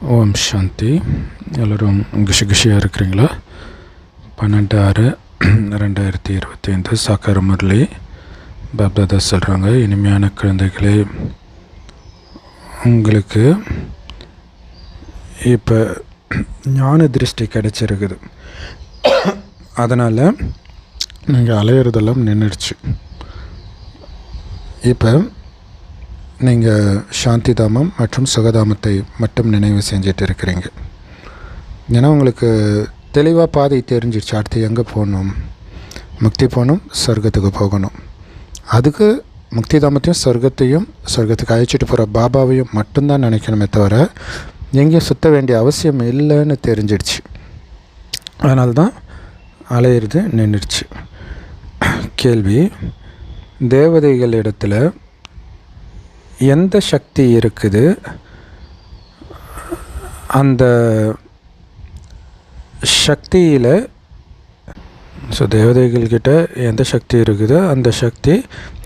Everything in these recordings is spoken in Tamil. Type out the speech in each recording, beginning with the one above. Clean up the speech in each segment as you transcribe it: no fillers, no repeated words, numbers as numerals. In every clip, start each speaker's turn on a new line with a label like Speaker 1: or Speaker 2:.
Speaker 1: ஓம் சாந்தி. எல்லோரும் குஷியாக இருக்கிறீங்களா? 12/6/2025 சாக்கார முரளி பாப்தாதா சொல்கிறாங்க, இனிமையான குழந்தைகளே, உங்களுக்கு இப்போ ஞான திருஷ்டி கிடச்சிருக்குது. அதனால் நீங்கள் அலையிறதெல்லாம் நின்றுடுச்சு. இப்போ நீங்கள் சாந்தி தாமம் மற்றும் சுகதாமத்தை மட்டும் நினைவு செஞ்சுட்டு இருக்கிறீங்க. ஏன்னா உங்களுக்கு தெளிவாக பாதை தெரிஞ்சிடுச்சு. அடுத்து எங்கே போகணும்? முக்தி போகணும், சொர்க்கத்துக்கு போகணும். அதுக்கு முக்தி தாமத்தையும் சொர்க்கத்துக்கு அழைச்சிட்டு போகிற பாபாவையும் மட்டும்தான் நினைக்கணுமே தவிர எங்கேயும் சுற்ற வேண்டிய அவசியம் இல்லைன்னு தெரிஞ்சிடுச்சு. அதனால தான் அலையிறது நின்றுடுச்சு. கேள்வி: தேவதைகளிடத்தில் எந்த சக்தி இருக்குது? அந்த சக்தியில் தேவதைகள்கிட்ட எந்த சக்தி இருக்குது? அந்த சக்தி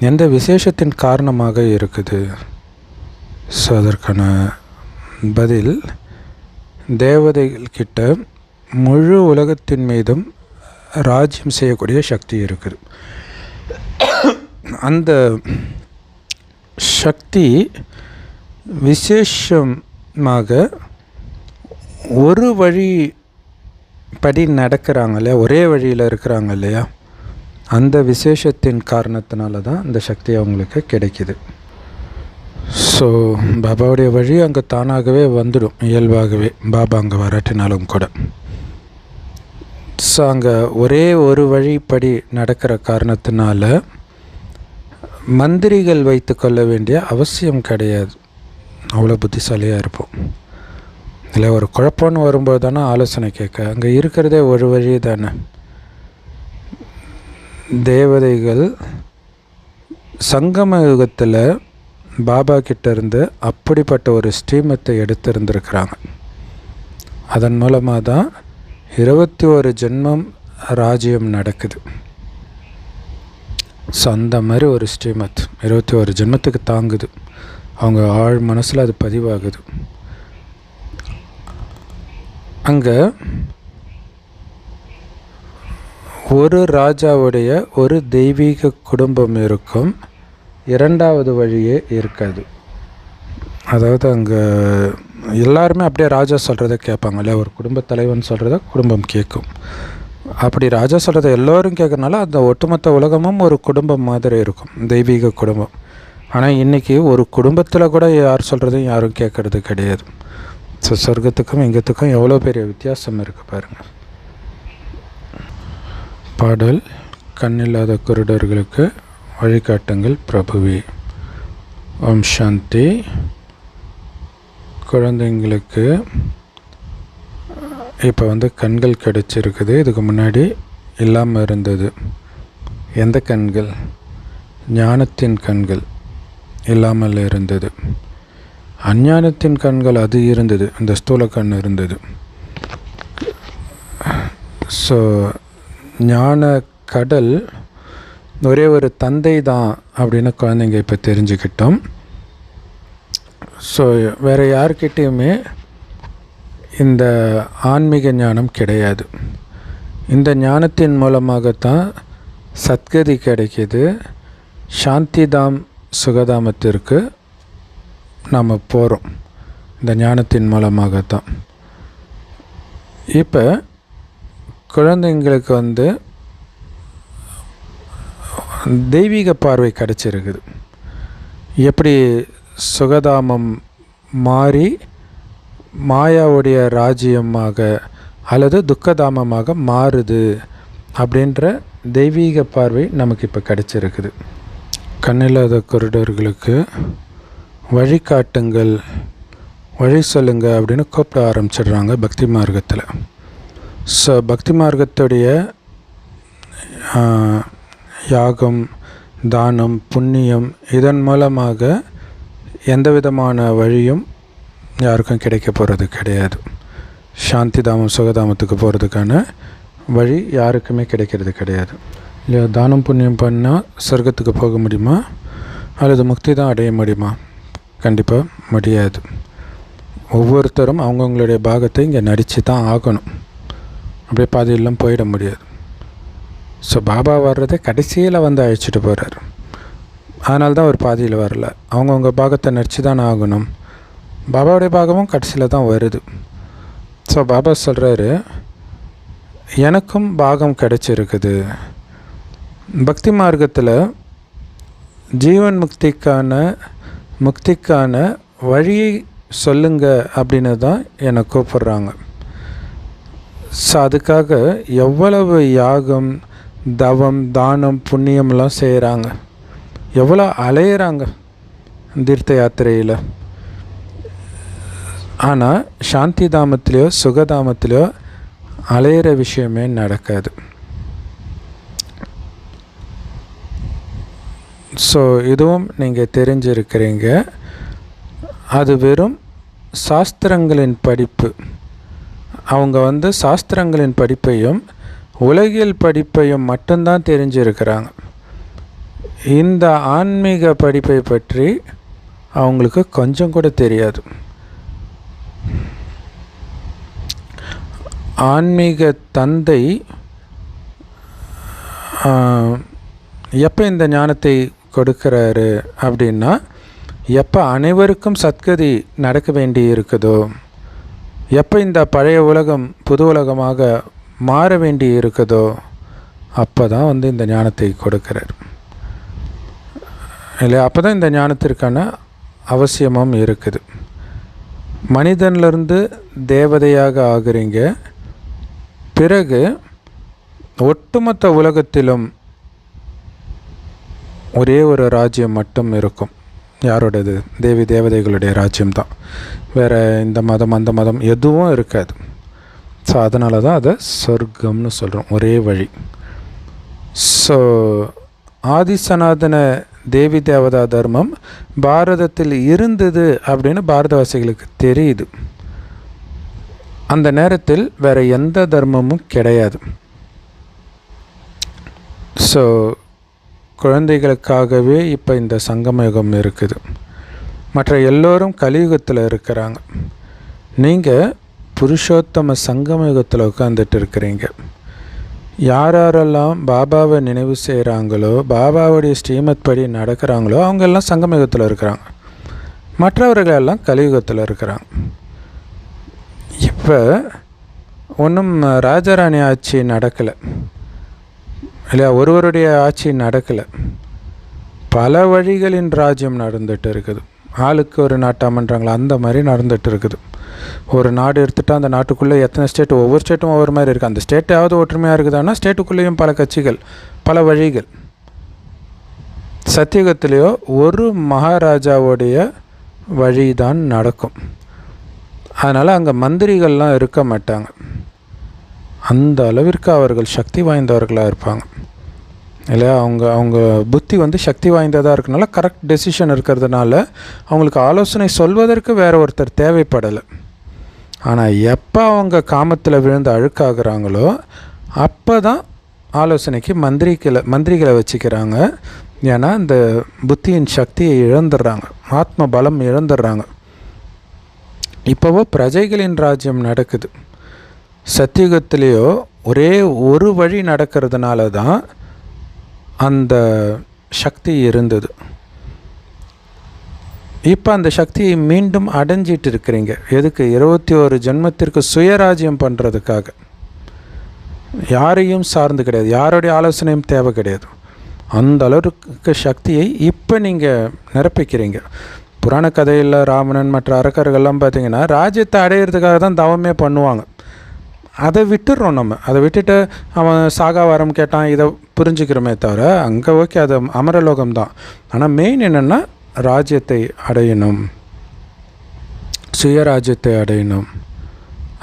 Speaker 1: எந்த விசேஷத்தின் காரணமாக இருக்குது? அதற்கான பதில், தேவதைகள்கிட்ட முழு உலகத்தின் மீதும் ராஜ்யம் செய்யக்கூடிய சக்தி இருக்குது. அந்த சக்தி விசேஷமாக ஒரு வழி படி நடக்கிறாங்க இல்லையா, ஒரே வழியில் இருக்கிறாங்க இல்லையா, அந்த விசேஷத்தின் காரணத்தினால தான் அந்த சக்தி அவங்களுக்கு கிடைக்கிது. ஸோ பாபாவுடைய வழி அங்கே தானாகவே வந்துடும், இயல்பாகவே, பாபா அங்கே வரட்டினாலும் கூட. ஸோ அங்கே ஒரே ஒரு வழிப்படி நடக்கிற காரணத்தினால மந்திரிகள் வைத்து கொள்ள வேண்டிய அவசியம் கிடையாது. அவ்வளோ புத்திசாலியாக இருப்போம். இல்லை ஒரு குழப்பம்னு வரும்போது தானே ஆலோசனை கேட்க. அங்கே இருக்கிறதே ஒரு வழி தானே. தேவதைகள் சங்கம யுகத்தில் பாபா கிட்டேருந்து அப்படிப்பட்ட ஒரு ஸ்ரீமத்தை எடுத்திருந்துருக்கிறாங்க. அதன் மூலமாக தான் 21 ஜென்மம் ராஜ்யம் நடக்குது. ஸோ அந்த மாதிரி ஒரு ஸ்ரீமத் 21 ஜென்மத்துக்கு தாங்குது. அவங்க ஆழ் மனசில் அது பதிவாகுது. அங்கே ஒரு ராஜாவுடைய ஒரு தெய்வீக குடும்பம் இருக்கும், இரண்டாவது வழியே இருக்காது. அதாவது அங்கே எல்லாருமே அப்படியே ராஜா சொல்கிறத கேட்பாங்க இல்லையா. ஒரு குடும்ப தலைவன் சொல்கிறத குடும்பம் கேட்கும். அப்படி ராஜா சொல்கிறத எல்லோரும் கேட்குறனால அந்த ஒட்டுமொத்த உலகமும் ஒரு குடும்பம் மாதிரி இருக்கும், தெய்வீக குடும்பம். ஆனால் இன்றைக்கி ஒரு குடும்பத்தில் கூட யார் சொல்கிறதையும் யாரும் கேட்குறது கிடையாது. ஸோ சொர்க்கத்துக்கும் இங்கத்துக்கும் எவ்வளோ பெரிய வித்தியாசம் இருக்குது பாருங்கள். பாடல்: கண்ணில்லாத குருடர்களுக்கு வழிகாட்டுங்கள் பிரபுவே. ஓம் சாந்தி. குழந்தைங்களுக்கு இப்போ கண்கள் கிடச்சிருக்குது. இதுக்கு முன்னாடி இல்லாமல் இருந்தது. எந்த கண்கள்? ஞானத்தின் கண்கள் இல்லாமல் இருந்தது. அஞ்ஞானத்தின் கண்கள் அது இருந்தது, இந்த ஸ்தூல கண் இருந்தது. ஸோ ஞான கடல் ஒரே ஒரு தந்தை தான் அப்படின்னு குழந்தைங்க இப்போ தெரிஞ்சுக்கிட்டோம். ஸோ வேறு யார்கிட்டையுமே இந்த ஆன்மீக ஞானம் கிடையாது. இந்த ஞானத்தின் மூலமாகத்தான் சத்கதி கிடைக்கிது. சாந்திதாம் சுகதாமத்திற்கு நாம் போகிறோம் இந்த ஞானத்தின் மூலமாகத்தான். இப்போ குழந்தைங்களுக்கு தெய்வீக பார்வை கிடச்சிருக்குது. எப்படி சுகதாமம் மாறி மாயாவுடைய ராஜ்யமாக அல்லது துக்கதாமமாக மாறுது அப்படின்ற தெய்வீக பார்வை நமக்கு இப்போ கிடச்சிருக்குது. கண்ணில்லாத குருடர்களுக்கு வழிகாட்டுங்கள், வழி சொல்லுங்க அப்படின்னு கூப்பிட ஆரம்பிச்சிடுறாங்க பக்தி மார்க்கத்தில். ஸோ பக்தி மார்க்கத்துடைய யாகம், தானம், புண்ணியம் இதன் மூலமாக எந்த விதமான வழியும் யாருக்கும் கிடைக்க போகிறது கிடையாது. சாந்தி தாமம் சுகதாமத்துக்கு போகிறதுக்கான வழி யாருக்குமே கிடைக்கிறது கிடையாது இல்லையா. தானம் புண்ணியம் பண்ணால் சொர்க்கத்துக்கு போக முடியுமா அல்லது முக்தி தான் அடைய முடியுமா? கண்டிப்பாக முடியாது. ஒவ்வொருத்தரும் அவங்கவுங்களுடைய பாகத்தை இங்கே நடித்து தான் ஆகணும். அப்படியே பாதியெல்லாம் போயிட முடியாது. ஸோ பாபா வர்றதை கடைசியில் வந்து அழைச்சிட்டு போகிறார். அதனால தான் அவர் பாதியில் வரல. அவங்கவுங்க பாகத்தை நடித்து தானே ஆகணும். பாபாவுடைய பாகமும் கடைசியில் தான் வருது. ஸோ பாபா சொல்கிறாரு, எனக்கும் பாகம் கிடைச்சிருக்குது. பக்தி மார்க்கத்தில் ஜீவன் முக்திக்கான வழியை சொல்லுங்க அப்படின்னு தான் என்னை கூப்பிட்றாங்க. ஸோ அதுக்காக எவ்வளவு யாகம், தவம், தானம், புண்ணியம்லாம் செய்கிறாங்க, எவ்வளோ அலையிறாங்க தீர்த்த யாத்திரையில். ஆனால் சாந்தி தாமத்திலையோ சுகதாமத்திலையோ அலையிற விஷயமே நடக்காது. ஸோ இதுவும் நீங்கள் தெரிஞ்சிருக்கிறீங்க. அது வெறும் சாஸ்திரங்களின் படிப்பு. அவங்க சாஸ்திரங்களின் படிப்பையும் உலகியல் படிப்பையும் மட்டும்தான் தெரிஞ்சிருக்கிறாங்க. இந்த ஆன்மீக படிப்பை பற்றி அவங்களுக்கு கொஞ்சம் கூட தெரியாது. ஆன்மீக தந்தை எப்போ இந்த ஞானத்தை கொடுக்குறாரு அப்படின்னா, எப்போ அனைவருக்கும் சத்கதி நடக்க வேண்டி இருக்குதோ, எப்போ இந்த பழைய உலகம் புது உலகமாக மாற வேண்டி இருக்குதோ, அப்போ தான் இந்த ஞானத்தை கொடுக்குறார் இல்லையா? அப்போ தான் இந்த ஞானத்திற்கான அவசியமும் இருக்குது. மனிதன்லேருந்து தேவதையாக ஆகுறீங்க. பிறகு ஒட்டுமொத்த உலகத்திலும் ஒரே ஒரு ராஜ்யம் மட்டும் இருக்கும். யாரோடது? தேவி தேவதைகளுடைய ராஜ்யம்தான். வேறு இந்த மதம் அந்த மதம் எதுவும் இருக்காது. ஸோ அதனால தான் அதை சொர்க்கம்னு சொல்கிறோம், ஒரே வழி. ஸோ ஆதிசனாதன தேவி தேவதா தர்மம் பாரதத்தில் இருந்தது அப்படின்னு பாரதவாசிகளுக்கு தெரியுது. அந்த நேரத்தில் வேறு எந்த தர்மமும் கிடையாது. ஸோ குழந்தைகளுக்காகவே இப்போ இந்த சங்கமயுகம் இருக்குது. மற்ற எல்லோரும் கலியுகத்தில் இருக்கிறாங்க. நீங்கள் புருஷோத்தம சங்கமயுகத்தில் உட்காந்துட்டு இருக்கிறீங்க. யாரெல்லாம் பாபாவை நினைவு செய்கிறாங்களோ, பாபாவுடைய ஸ்ரீமத் படி நடக்கிறாங்களோ, அவங்கெல்லாம் சங்கமயுகத்தில் இருக்கிறாங்க. மற்றவர்களெல்லாம் கலியுகத்தில் இருக்கிறாங்க. இப்போ ஒன்றும் ராஜாராணி ஆட்சி நடக்கலை இல்லையா? ஒருவருடைய ஆட்சி நடக்கலை. பல வழிகளின் ராஜ்யம் நடந்துகிட்டு இருக்குது. ஆளுக்கு ஒரு நாட்டாமன்றாங்களா, அந்த மாதிரி நடந்துகிட்டு இருக்குது. ஒரு நாடு எடுத்துகிட்டா அந்த நாட்டுக்குள்ளே எத்தனை ஸ்டேட், ஒவ்வொரு ஸ்டேட்டும் ஒவ்வொரு மாதிரி இருக்குது. அந்த ஸ்டேட்டாவது ஒற்றுமையாக இருக்குதான்னா ஸ்டேட்டுக்குள்ளேயும் பல கட்சிகள், பல வழிகள். சத்தியுகத்திலேயோ ஒரு மகாராஜாவுடைய வழி தான் நடக்கும். அதனால் அங்கே மந்திரிகள்லாம் இருக்க மாட்டாங்க. அந்த அளவிற்கு அவர்கள் சக்தி வாய்ந்தவர்களாக இருப்பாங்க இல்லையா? அவங்க புத்தி சக்தி வாய்ந்ததாக இருக்கனால, கரெக்ட் டெசிஷன் இருக்கிறதுனால அவங்களுக்கு ஆலோசனை சொல்வதற்கு வேறு ஒருத்தர் தேவைப்படலை. ஆனால் எப்போ அவங்க காமத்தில் விழுந்து அழுக்காகிறாங்களோ அப்போ தான் ஆலோசனைக்கு மந்திரிகளை வச்சுக்கிறாங்க. ஏன்னா இந்த புத்தியின் சக்தியை இழந்துடுறாங்க, ஆத்ம பலம் இழந்துடுறாங்க. இப்போவோ பிரஜைகளின் ராஜ்யம் நடக்குது. சத்தியுகத்திலேயோ ஒரே ஒரு வழி நடக்கிறதுனால தான் அந்த சக்தி இருந்தது. இப்போ அந்த சக்தியை மீண்டும் அடைஞ்சிட்டு இருக்கிறீங்க. எதுக்கு? 21 ஜென்மத்திற்கு சுயராஜ்யம் பண்ணுறதுக்காக. யாரையும் சார்ந்து கிடையாது, யாருடைய ஆலோசனையும் தேவை கிடையாது. அந்த அளவுக்கு சக்தியை இப்போ நீங்கள் நிரப்பிக்கிறீங்க. புராண கதையில் ராவணன் மற்ற அரக்கர்கள்லாம் பார்த்திங்கன்னா ராஜ்யத்தை அடையிறதுக்காக தான் தவமே பண்ணுவாங்க. அதை விட்டுடுறோம் நம்ம. அதை விட்டுட்டு அவன் சாகா வரம் கேட்டான், இதை புரிஞ்சுக்கிறோமே தவிர அங்கே ஓகே, அது அமரலோகம்தான். ஆனால் மெயின் என்னென்னா ராஜ்யத்தை அடையணும், சுயராஜ்யத்தை அடையணும்.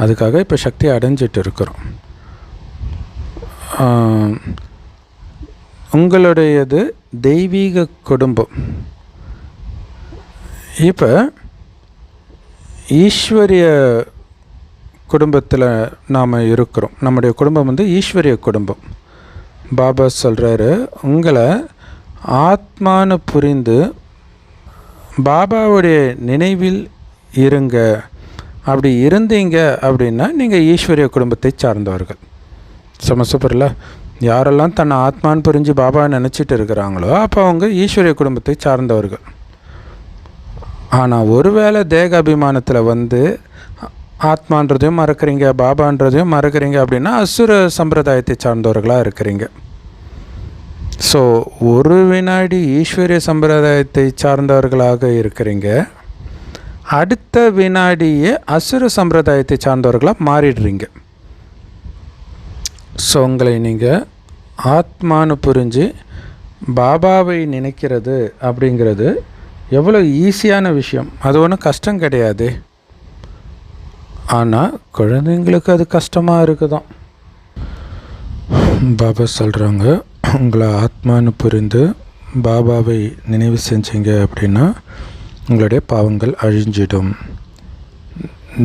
Speaker 1: அதுக்காக இப்போ சக்தியை அடைஞ்சிட்டு இருக்கிறோம். உங்களுடையது தெய்வீக குடும்பம். இப்போ ஈஸ்வரிய குடும்பத்தில் நாம் இருக்கிறோம். நம்முடைய குடும்பம் ஈஸ்வரிய குடும்பம். பாபா சொல்கிறாரு, உங்களை ஆத்மானு புரிந்து பாபாவுடைய நினைவில் இருங்க. அப்படி இருந்தீங்க அப்படின்னா நீங்கள் ஈஸ்வரிய குடும்பத்தை சார்ந்தவர்கள். சூப்பர்ல. யாரெல்லாம் தன்னை ஆத்மான்னு புரிஞ்சு பாபா நினச்சிட்டு இருக்கிறாங்களோ அப்போ அவங்க ஈஸ்வரிய குடும்பத்தை சார்ந்தவர்கள். ஆனால் ஒருவேளை தேக அபிமானத்தில் வந்து ஆத்மான்றதையும் மறக்கிறீங்க, பாபான்றதையும் மறக்கிறீங்க அப்படின்னா அசுர சம்பிரதாயத்தை சார்ந்தவர்களாக இருக்கிறீங்க. ஸோ ஒரு வினாடி ஈஸ்வரிய சம்பிரதாயத்தை சார்ந்தவர்களாக இருக்கிறீங்க, அடுத்த வினாடியே அசுர சம்பிரதாயத்தை சார்ந்தவர்களாக மாறிடுறீங்க. ஸோ உங்களை நீங்கள் ஆத்மானு புரிஞ்சு பாபாவை நினைக்கிறது அப்படிங்கிறது எவ்வளோ ஈஸியான விஷயம். அது ஒன்றும் கஷ்டம் கிடையாது. ஆனால் குழந்தைங்களுக்கு அது கஷ்டமாக இருக்குதான். பாபா சொல்கிறாங்க, உங்களை ஆத்மானு புரிந்து பாபாவை நினைவு செஞ்சீங்க அப்படின்னா உங்களுடைய பாவங்கள் அழிஞ்சிடும்.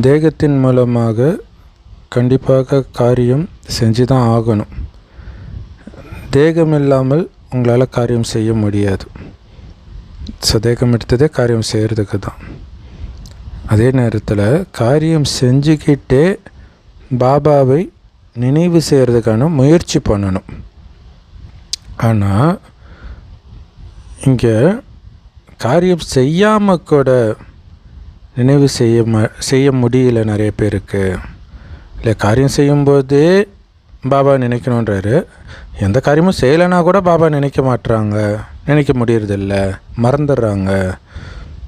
Speaker 1: தேகத்தின் மூலமாக கண்டிப்பாக காரியம் செஞ்சு தான் ஆகணும். தேகம் இல்லாமல் உங்களால் காரியம் செய்ய முடியாது. தேகம் எடுத்ததே காரியம் செய்கிறதுக்கு தான். அதே நேரத்தில் காரியம் செஞ்சுக்கிட்டே பாபாவை நினைவு செய்கிறதுக்கான முயற்சி பண்ணணும். ஆனால் இங்கே காரியம் செய்யாமல் கூட நினைவு செய்ய முடியல நிறைய பேருக்கு. இல்லை, காரியம் செய்யும்போதே பாபா நினைக்கணுன்றாரு. எந்த காரியமும் செய்யலைன்னா கூட பாபா நினைக்க முடியறதில்ல, மறந்துடுறாங்க.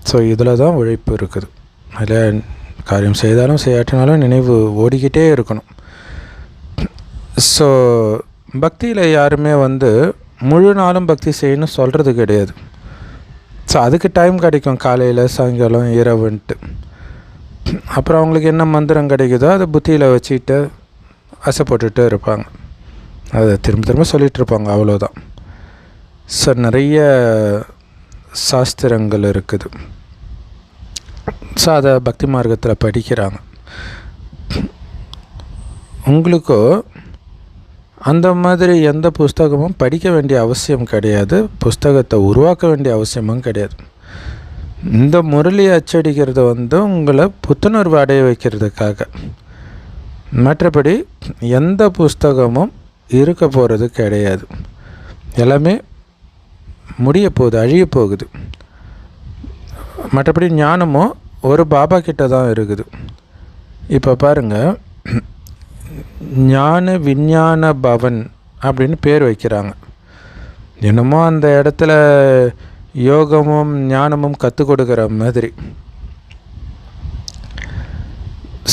Speaker 1: ஸோ இதில் தான் உழைப்பு இருக்குது. அதில் காரியம் செய்தாலும் செய்யாட்டினாலும் நினைவு ஓடிக்கிட்டே இருக்கணும். ஸோ பக்தியில் யாருமே வந்து முழு நாளும் பக்தி செய்யணும்னு சொல்கிறது கிடையாது. ஸோ அதுக்கு டைம் கிடைக்கும், காலையில் சாயங்காலம் இரவுன்ட்டு. அப்புறம் அவங்களுக்கு என்ன மந்திரம் கிடைக்குதோ அதை புத்தியில் வச்சுக்கிட்டு ஆசைப்பட்டுட்டு இருப்பாங்க. அதை திரும்ப திரும்ப சொல்லிகிட்டு இருப்பாங்க, அவ்வளோதான். ஸோ நிறைய சாஸ்திரங்கள் இருக்குது. ஸோ அதை பக்தி மார்க்கத்தில் படிக்கிறாங்க. உங்களுக்கோ அந்த மாதிரி எந்த புஸ்தகமும் படிக்க வேண்டிய அவசியம் கிடையாது, புஸ்தகத்தை உருவாக்க வேண்டிய அவசியமும் கிடையாது. இந்த முரளியை அச்சடிக்கிறது வந்து உங்களை புத்துணர்வு அடைய வைக்கிறதுக்காக. மற்றபடி எந்த புஸ்தகமும் இருக்க போகிறது கிடையாது. எல்லாமே முடிய போகுது, அழிய போகுது. மற்றபடி ஞானமும் ஒரு பாபா கிட்ட தான் இருக்குது. இப்போ பாருங்கள், ஞான விஞ்ஞான பவன் அப்படின்னு பேர் வைக்கிறாங்க. என்னமோ அந்த இடத்துல யோகமும் ஞானமும் கற்றுக் கொடுக்குற மாதிரி.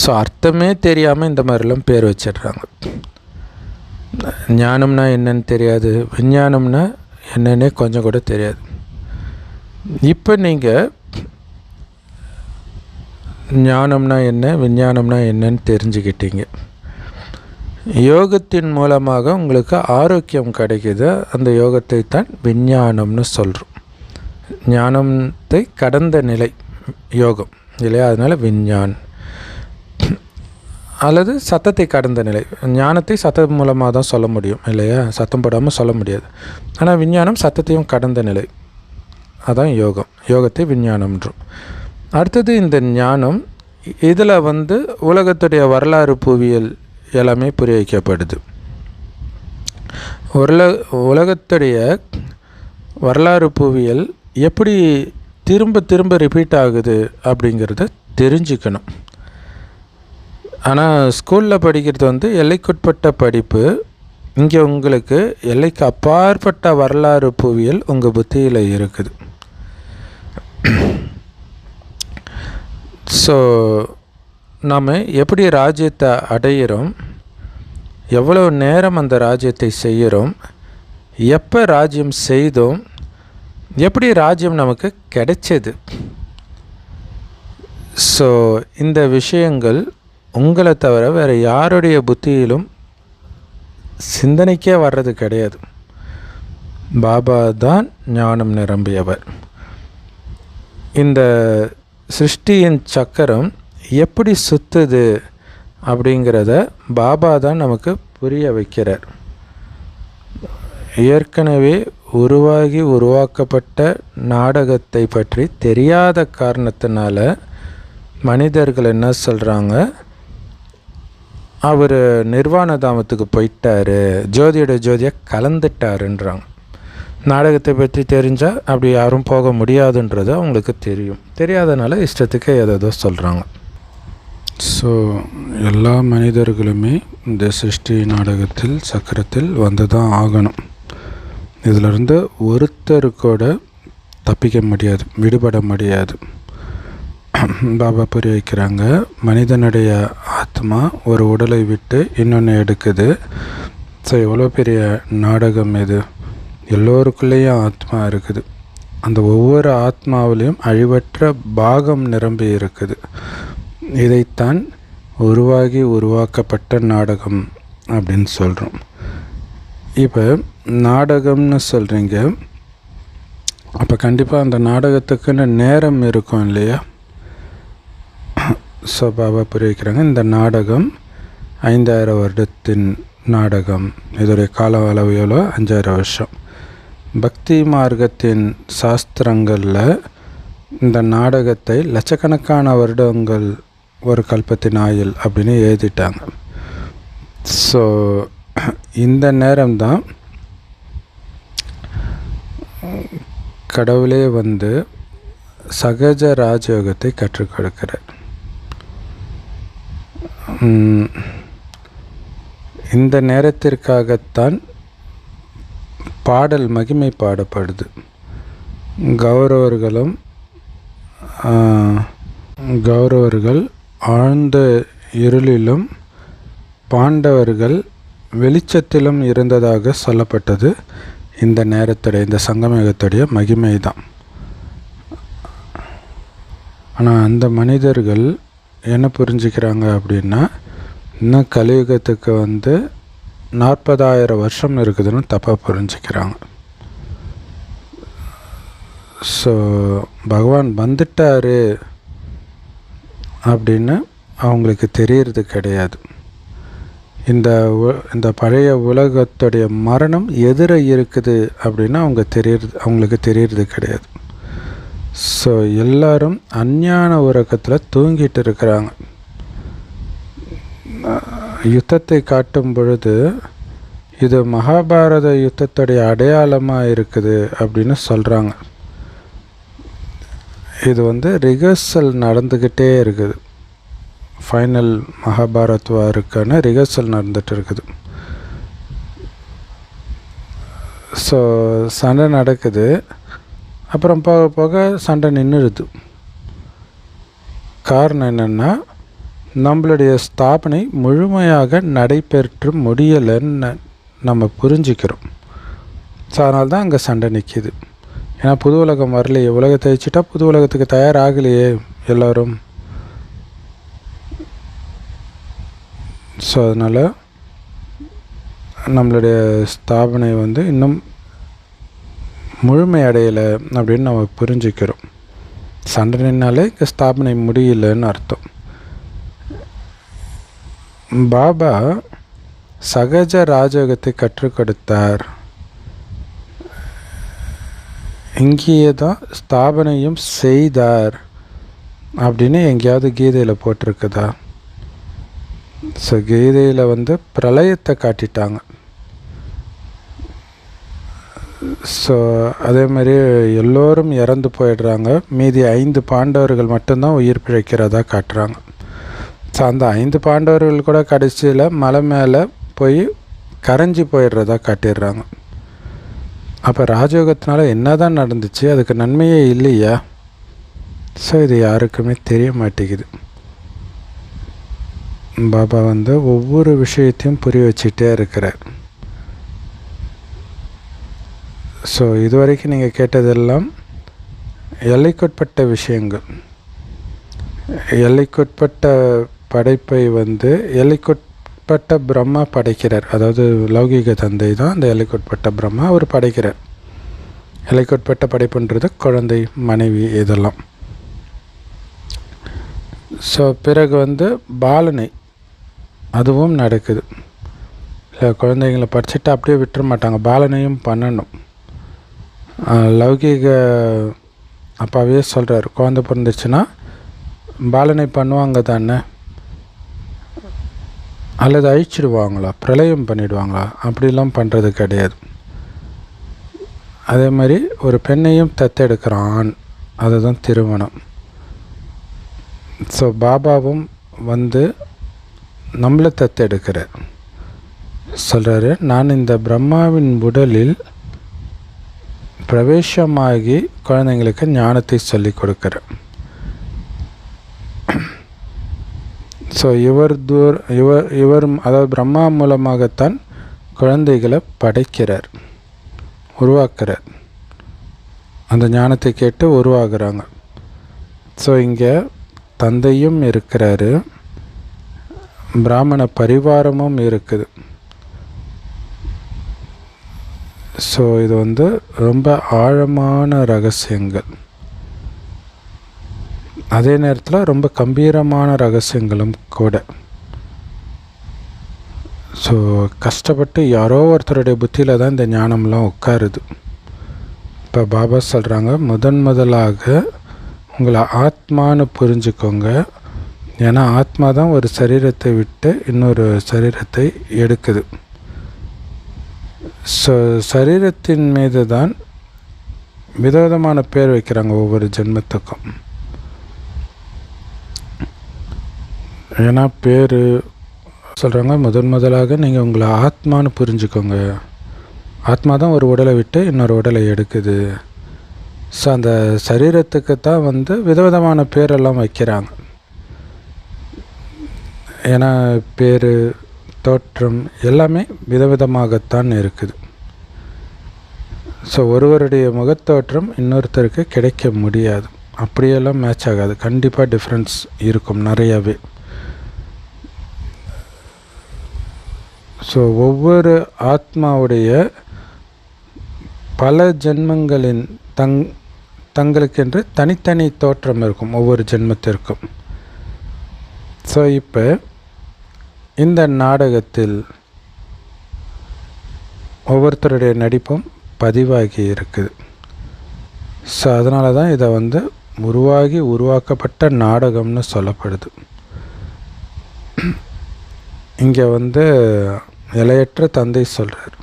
Speaker 1: ஸோ அர்த்தமே தெரியாமல் இந்த மாதிரிலாம் பேர் வச்சிடுறாங்க. ஞானம்னா என்னன்னு தெரியாது, விஞ்ஞானம்னா என்னன்னே கொஞ்சம் கூட தெரியாது. இப்போ நீங்கள் ஞானம்னா என்ன, விஞ்ஞானம்னா என்னன்னு தெரிஞ்சுக்கிட்டீங்க. யோகத்தின் மூலமாக உங்களுக்கு ஆரோக்கியம் கிடைக்கிது. அந்த யோகத்தை தான் விஞ்ஞானம்னு சொல்கிறோம். ஞானத்தை கடந்த நிலை யோகம் இல்லையா, அதனால் விஞ்ஞான். அல்லது சத்தத்தை கடந்த நிலை. ஞானத்தை சத்தம் மூலமாக தான் சொல்ல முடியும் இல்லையா, சத்தம் போடாமல் சொல்ல முடியாது. ஆனால் விஞ்ஞானம் சத்தத்தையும் கடந்த நிலை, அதான் யோகம். யோகத்தை விஞ்ஞானம்ன்றோம். அடுத்தது இந்த ஞானம், இதில் வந்து உலகத்துடைய வரலாறு புவியியல் எல்லாமே புரிய வைக்கப்படுது. உலகத்துடைய வரலாறு புவியியல் எப்படி திரும்ப திரும்ப ரிப்பீட் ஆகுது அப்படிங்கிறத தெரிஞ்சுக்கணும். ஆனால் ஸ்கூலில் படிக்கிறது வந்து எல்லைக்குட்பட்ட படிப்பு. இங்கே உங்களுக்கு எல்லைக்கு அப்பாற்பட்ட வரலாறு புவியியல் உங்கள் புத்தியில் இருக்குது. ஸோ நாம் எப்படி ராஜ்யத்தை அடையிறோம், எவ்வளோ நேரம் அந்த ராஜ்யத்தை செய்கிறோம், எப்போ ராஜ்யம் செய்தோம், எப்படி ராஜ்யம் நமக்கு கிடைச்சது. ஸோ இந்த விஷயங்கள் உங்களை தவிர வேறு யாருடைய புத்தியிலும் சிந்தனைக்கே வர்றது கிடையாது. பாபா தான் ஞானம் நிரம்பியவர். இந்த சிருஷ்டியின் சக்கரம் எப்படி சுற்றுது அப்படிங்கிறத பாபா தான் நமக்கு புரிய வைக்கிறார். ஏற்கனவே உருவாக்கப்பட்ட நாடகத்தை பற்றி தெரியாத காரணத்தினால மனிதர்கள் என்ன சொல்கிறாங்க, அவர் நிர்வாண தாமத்துக்கு போயிட்டார், ஜோதியோட ஜோதியாக கலந்துட்டாருன்றாங்க. நாடகத்தை பற்றி தெரிஞ்சால் அப்படி யாரும் போக முடியாதுன்றது அவங்களுக்கு தெரியும். தெரியாதனால இஷ்டத்துக்கு ஏதோ சொல்கிறாங்க. ஸோ எல்லா மனிதர்களுமே இந்த சிருஷ்டி நாடகத்தில் சக்கரத்தில் வந்து தான் ஆகணும். இதிலிருந்து ஒருத்தர் கூட தப்பிக்க முடியாது, விடுபட முடியாது. பாபா புரிய வைக்கிறாங்க, மனிதனுடைய ஆத்மா ஒரு உடலை விட்டு இன்னொன்று எடுக்குது. ஸோ எவ்வளோ பெரிய நாடகம் இது. எல்லோருக்குள்ளேயும் ஆத்மா இருக்குது. அந்த ஒவ்வொரு ஆத்மாவிலையும் அழிவற்ற பாகம் நிரம்பி இருக்குது. இதைத்தான் உருவாக்கப்பட்ட நாடகம் அப்படின்னு சொல்கிறோம். இப்போ நாடகம்னு சொல்கிறீங்க, அப்போ கண்டிப்பாக அந்த நாடகத்துக்குன்னு நேரம் இருக்கும் இல்லையா? ஸோ பாபா புரிய வைக்கிறாங்க, இந்த நாடகம் 5000 வருடத்தின் நாடகம். இதோடைய கால அளவு எவ்வளோ? 5000 வருஷம். பக்தி மார்க்கத்தின் சாஸ்திரங்களில் இந்த நாடகத்தை லட்சக்கணக்கான வருடங்கள் ஒரு கல்பத்தின் ஆயுள் அப்படின்னு எழுதிட்டாங்க. ஸோ இந்த நேரம்தான் கடவுளே வந்து சகஜ ராஜயோகத்தை கற்றுக் கொடுக்கிறார். இந்த நேரத்திற்காகத்தான் பாடல் மகிமை பாடப்படுது. கௌரவர்கள் ஆழ்ந்த இருளிலும் பாண்டவர்கள் வெளிச்சத்திலும் இருந்ததாக சொல்லப்பட்டது. இந்த நேரத்துடைய, இந்த சங்கமயுகத்துடைய மகிமை தான். ஆனால் அந்த மனிதர்கள் என்ன புரிஞ்சுக்கிறாங்க அப்படின்னா, இன்னும் கலியுகத்துக்கு வந்து 40,000 வருஷம் இருக்குதுன்னு தப்பாக புரிஞ்சுக்கிறாங்க. ஸோ பகவான் வந்துட்டார் அப்படின்னு அவங்களுக்கு தெரியறது கிடையாது. இந்த பழைய உலகத்துடைய மரணம் எதிர இருக்குது அப்படின்னு அவங்களுக்கு தெரியறது கிடையாது. ஸோ எல்லாரும் அஞ்ஞான உறக்கத்தில் தூங்கிட்டு இருக்கிறாங்க. யுத்தத்தை காட்டும் பொழுது இது மகாபாரத யுத்தத்துடைய அடையாளமாக இருக்குது அப்படின்னு சொல்கிறாங்க. இது வந்து ரிஹர்சல் நடந்துக்கிட்டே இருக்குது. ஃபைனல் மகாபாரத் வாருக்கான ரிஹர்சல் நடந்துகிட்டு இருக்குது. ஸோ சண்டை நடக்குது, அப்புறம் போக போக சண்டை நின்றுடுது. காரணம் என்னென்னா, நம்மளுடைய ஸ்தாபனை முழுமையாக நடைபெற்று முடியலைன்னு நம்ம புரிஞ்சுக்கிறோம். ஸோ அதனால தான் அங்கே சண்டை நிற்கிது. ஏன்னா புது உலகம் வரலையே, உலகத்தை வச்சுட்டா புது உலகத்துக்கு தயாராகலையே எல்லோரும். ஸோ அதனால் நம்மளுடைய ஸ்தாபனை வந்து இன்னும் முழுமை அடையலை அப்படின்னு நம்ம புரிஞ்சுக்கிறோம். சண்டை நின்னாலே இங்கே ஸ்தாபனை முடியலன்னு அர்த்தம். பாபா சகஜ ராஜயோகத்தை கற்றுக் கொடுத்தார். இங்கேயே தான் ஸ்தாபனையும் செய்தார் அப்படின்னு எங்கேயாவது கீதையில் போட்டிருக்குதா? ஸோ கீதையில் வந்து பிரளயத்தை காட்டிட்டாங்க. ஸோ அதே மாதிரி எல்லோரும் இறந்து போயிடுறாங்க, மீதி 5 பாண்டவர்கள் மட்டும்தான் உயிர் பிழைக்கிறதா காட்டுறாங்க. ஸோ அந்த 5 பாண்டவர்கள் கூட கடைசியில் மலை மேலே போய் கரைஞ்சி போயிடுறதா காட்டிடுறாங்க. அப்போ ராஜயோகத்தினால என்ன தான் நடந்துச்சு? அதுக்கு நன்மையே இல்லையா? ஸோ இது யாருக்குமே தெரிய மாட்டேங்குது. பாபா வந்து ஒவ்வொரு விஷயத்தையும் புரிய வச்சுட்டே இருக்கிறார். ஸோ இதுவரைக்கும் நீங்கள் கேட்டதெல்லாம் எல்லைக்குட்பட்ட விஷயங்கள். எல்லைக்குட்பட்ட படைப்பை வந்து எல்லைக்குட்பட்ட பிரம்மா படைக்கிறார். அதாவது லௌகீக தந்தை தான் அந்த எல்லைக்குட்பட்ட பிரம்மா, அவர் படைக்கிறார். எல்லைக்குட்பட்ட படைப்புன்றது குழந்தை, மனைவி, இதெல்லாம். ஸோ பிறகு வந்து பாலனை, அதுவும் நடக்குது. இல்லை, குழந்தைங்களை படிச்சுட்டு அப்படியே விட்டுற மாட்டாங்க, பாலனையும் பண்ணணும். லௌகீக அப்பாவே சொல்கிறார், குழந்தை பிறந்துச்சுன்னா பாலனை பண்ணுவாங்க தானே, அல்லது அழிச்சிடுவாங்களா, பிரளயம் பண்ணிடுவாங்களா? அப்படிலாம் பண்ணுறது கிடையாது. அதே மாதிரி ஒரு பெண்ணையும் தத்தெடுக்கிறான் ஆண், அதுதான் திருமணம். ஸோ பாபாவும் வந்து நம்மளை தத்தெடுக்கிறார். சொல்கிறாரு, நான் இந்த பிரம்மாவின் உடலில் பிரவேசமாகி குழந்தைங்களுக்கு ஞானத்தை சொல்லி கொடுக்குறேன். ஸோ இவர் அதாவது பிரம்மா மூலமாகத்தான் குழந்தைகளை படைக்கிறார், உருவாக்குறார். அந்த ஞானத்தை கேட்டு உருவாக்குறாங்க. ஸோ இங்கே தந்தையும் இருக்கிறாரு, பிராமண பரிவாரமும் இருக்குது. ஸோ இது வந்து ரொம்ப ஆழமான ரகசியங்கள், அதே நேரத்தில் ரொம்ப கம்பீரமான ரகசியங்களும் கூட. ஸோ கஷ்டப்பட்டு யாரோ ஒருத்தருடைய புத்தியில் தான் இந்த ஞானம்லாம் உட்காருது. இப்போ பாபா சொல்கிறாங்க, முதலாக உங்களை ஆத்மானு புரிஞ்சுக்கோங்க. ஏன்னா ஆத்மா தான் ஒரு சரீரத்தை விட்டு இன்னொரு சரீரத்தை எடுக்குது. ஸோ சரீரத்தின் மீது தான் விதவிதமான பேர் வைக்கிறாங்க ஒவ்வொரு ஜென்மத்துக்கும். ஏன்னா பேர் சொல்கிறாங்க, முதலாக நீங்கள் உங்களை ஆத்மானு புரிஞ்சுக்கோங்க. ஆத்மா தான் ஒரு உடலை விட்டு இன்னொரு உடலை எடுக்குது. ஸோ அந்த சரீரத்துக்கு தான் வந்து விதவிதமான பேரெல்லாம் வைக்கிறாங்க. ஏன்னா பேர், தோற்றம் எல்லாமே விதவிதமாகத்தான் இருக்குது. ஸோ ஒருவருடைய முகத்தோற்றம் இன்னொருத்தருக்கு கிடைக்க முடியாது, அப்படியெல்லாம் மேட்ச் ஆகாது. கண்டிப்பாக டிஃப்ரென்ஸ் இருக்கும் நிறையவே. ஸோ ஒவ்வொரு ஆத்மாவுடைய பல ஜென்மங்களின் தங்களுக்கென்று தனித்தனி தோற்றம் இருக்கும் ஒவ்வொரு ஜென்மத்திற்கும். ஸோ இப்போ இந்த நாடகத்தில் ஒவ்வொருத்தருடைய நடிப்பும் பதிவாகி இருக்குது. ஸோ அதனால தான் இதை வந்து உருவாக்கப்பட்ட நாடகம்னு சொல்லப்படுது. இங்கே வந்து எல்லையற்ற தந்தை சொல்கிறார்,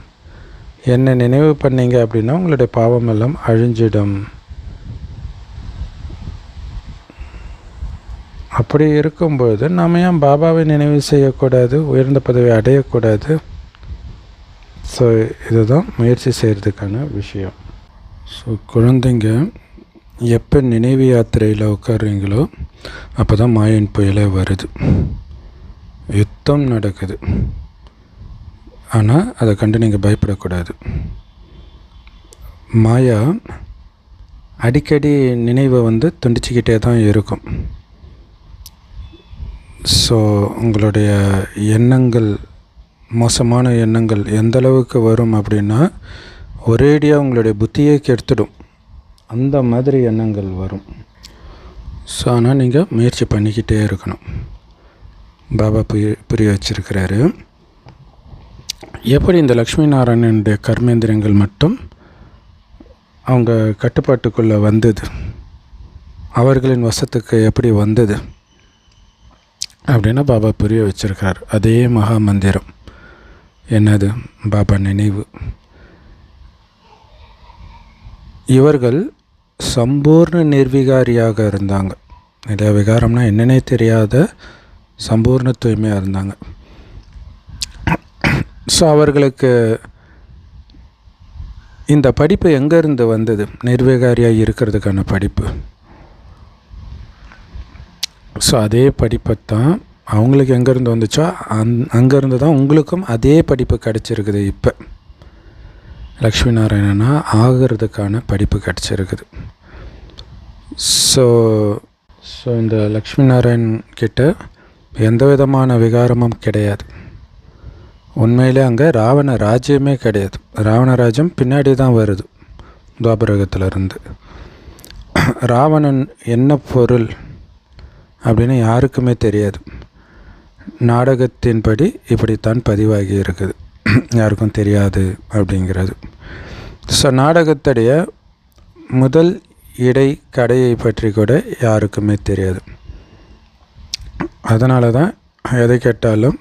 Speaker 1: என்னை நினைவு பண்ணீங்க அப்படின்னா உங்களுடைய பாவம் எல்லாம் அழிஞ்சிடும். அப்படி இருக்கும்பொழுது நாம் ஏன் பாபாவை நினைவு செய்யக்கூடாது, உயர்ந்த பதவியை அடையக்கூடாது? ஸோ இதுதான் முயற்சி செய்கிறதுக்கான விஷயம். ஸோ குழந்தைங்க எப்போ நினைவு யாத்திரையில் உட்கார்றீங்களோ அப்போ தான் மாயின் புயலே வருது, யுத்தம் நடக்குது. ஆனால் அதை கண்டு நீங்கள் பயப்படக்கூடாது. மாயா அடிக்கடி நினைவை வந்து துண்டிச்சிக்கிட்டே தான் இருக்கும். ஸோ உங்களுடைய எண்ணங்கள், மோசமான எண்ணங்கள் எந்த அளவுக்கு வரும் அப்படின்னா ஒரேடியாக உங்களுடைய புத்தியை கெடுத்துடும், அந்த மாதிரி எண்ணங்கள் வரும். ஸோ ஆனால் நீங்கள் முயற்சி பண்ணிக்கிட்டே இருக்கணும். பாபா புரிய வச்சிருக்கிறாரு, எப்படி இந்த லக்ஷ்மி நாராயணனுடைய கர்மேந்திரங்கள் மட்டும் அவங்க கட்டுப்பாட்டுக்குள்ளே வந்தது, அவர்களின் வசத்துக்கு எப்படி வந்தது அப்படின்னா பாபா புரிய வச்சிருக்கிறார். அதே மகா மந்திரம் என்னது? பாபா நினைவு. இவர்கள் சம்பூர்ண நிர்விகாரியாக இருந்தாங்க. நிறைய விகாரம்னா என்னன்னே தெரியாத சம்பூர்ண தூய்மையாக இருந்தாங்க. ஸோ அவர்களுக்கு இந்த படிப்பு எங்கேருந்து வந்தது? நிர்விகாரியாக இருக்கிறதுக்கான படிப்பு. ஸோ அதே படிப்பைத்தான் அவங்களுக்கு எங்கேருந்து வந்துச்சோ அங்கேருந்து தான் உங்களுக்கும் அதே படிப்பு கிடச்சிருக்குது. இப்போ லக்ஷ்மி நாராயணனா ஆகிறதுக்கான படிப்பு கிடச்சிருக்குது. ஸோ இந்த லக்ஷ்மி நாராயண் கிட்ட எந்த விதமான விகாரமும் கிடையாது. உண்மையிலே அங்கே ராவண ராஜ்யமே கிடையாது. ராவண ராஜ்யம் பின்னாடி தான் வருது துவாபரகத்திலிருந்து. ராவணன் என்ன பொருள் அப்படின்னு யாருக்குமே தெரியாது. நாடகத்தின்படி இப்படித்தான் பதிவாகி இருக்குது, யாருக்கும் தெரியாது அப்படிங்கிறது. ஸோ நாடகத்துடைய முதல் இடை கடையை பற்றி கூட யாருக்குமே தெரியாது. அதனால தான் எதை கேட்டாலும்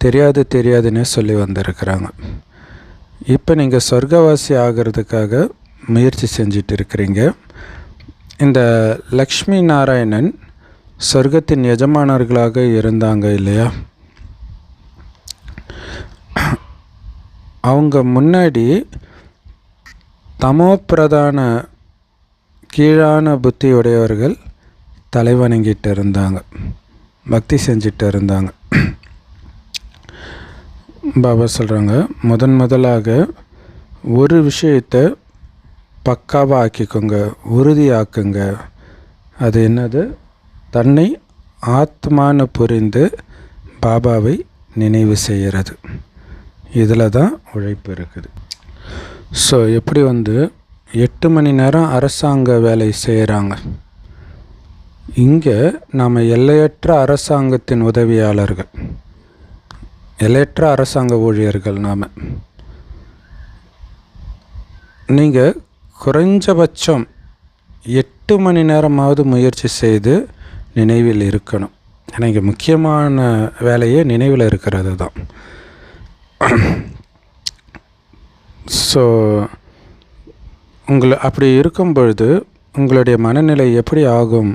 Speaker 1: தெரியாதுன்னே சொல்லி வந்திருக்கிறாங்க. இப்போ நீங்கள் சொர்க்கவாசி ஆகிறதுக்காக முயற்சி செஞ்சிட்டு இருக்கிறீங்க. இந்த லக்ஷ்மி நாராயணன் சொர்க்கத்தின் எஜமானர்களாக இருந்தாங்க இல்லையா? அவங்க முன்னாடி தமோப்பிரதான கீழான புத்தியுடையவர்கள் தலைவணங்கிட்டு இருந்தாங்க, பக்தி செஞ்சிட்டு இருந்தாங்க. பாபா சொல்கிறாங்க, முதலாக ஒரு விஷயத்தை பக்காவாக ஆக்கிக்கோங்க, உறுதியாக்குங்க. அது என்னது? தன்னை ஆத்மானு புரிந்து பாபாவை நினைவு செய்கிறது. இதில் தான் உழைப்பு இருக்குது. ஸோ எப்படி 8 மணி நேரம் அரசாங்க வேலை செய்கிறாங்க, இங்கே நாம் எல்லையற்ற அரசாங்கத்தின் உதவியாளர்கள், எல்லையற்ற அரசாங்க ஊழியர்கள். நீங்கள் குறைஞ்சபட்சம் 8 மணி நேரமாவது முயற்சி செய்து நினைவில் இருக்கணும். ஏன்னா இங்கே முக்கியமான வேலையே நினைவில் இருக்கிறது தான். ஸோ அப்படி இருக்கும் பொழுது உங்களுடைய மனநிலை எப்படி ஆகும்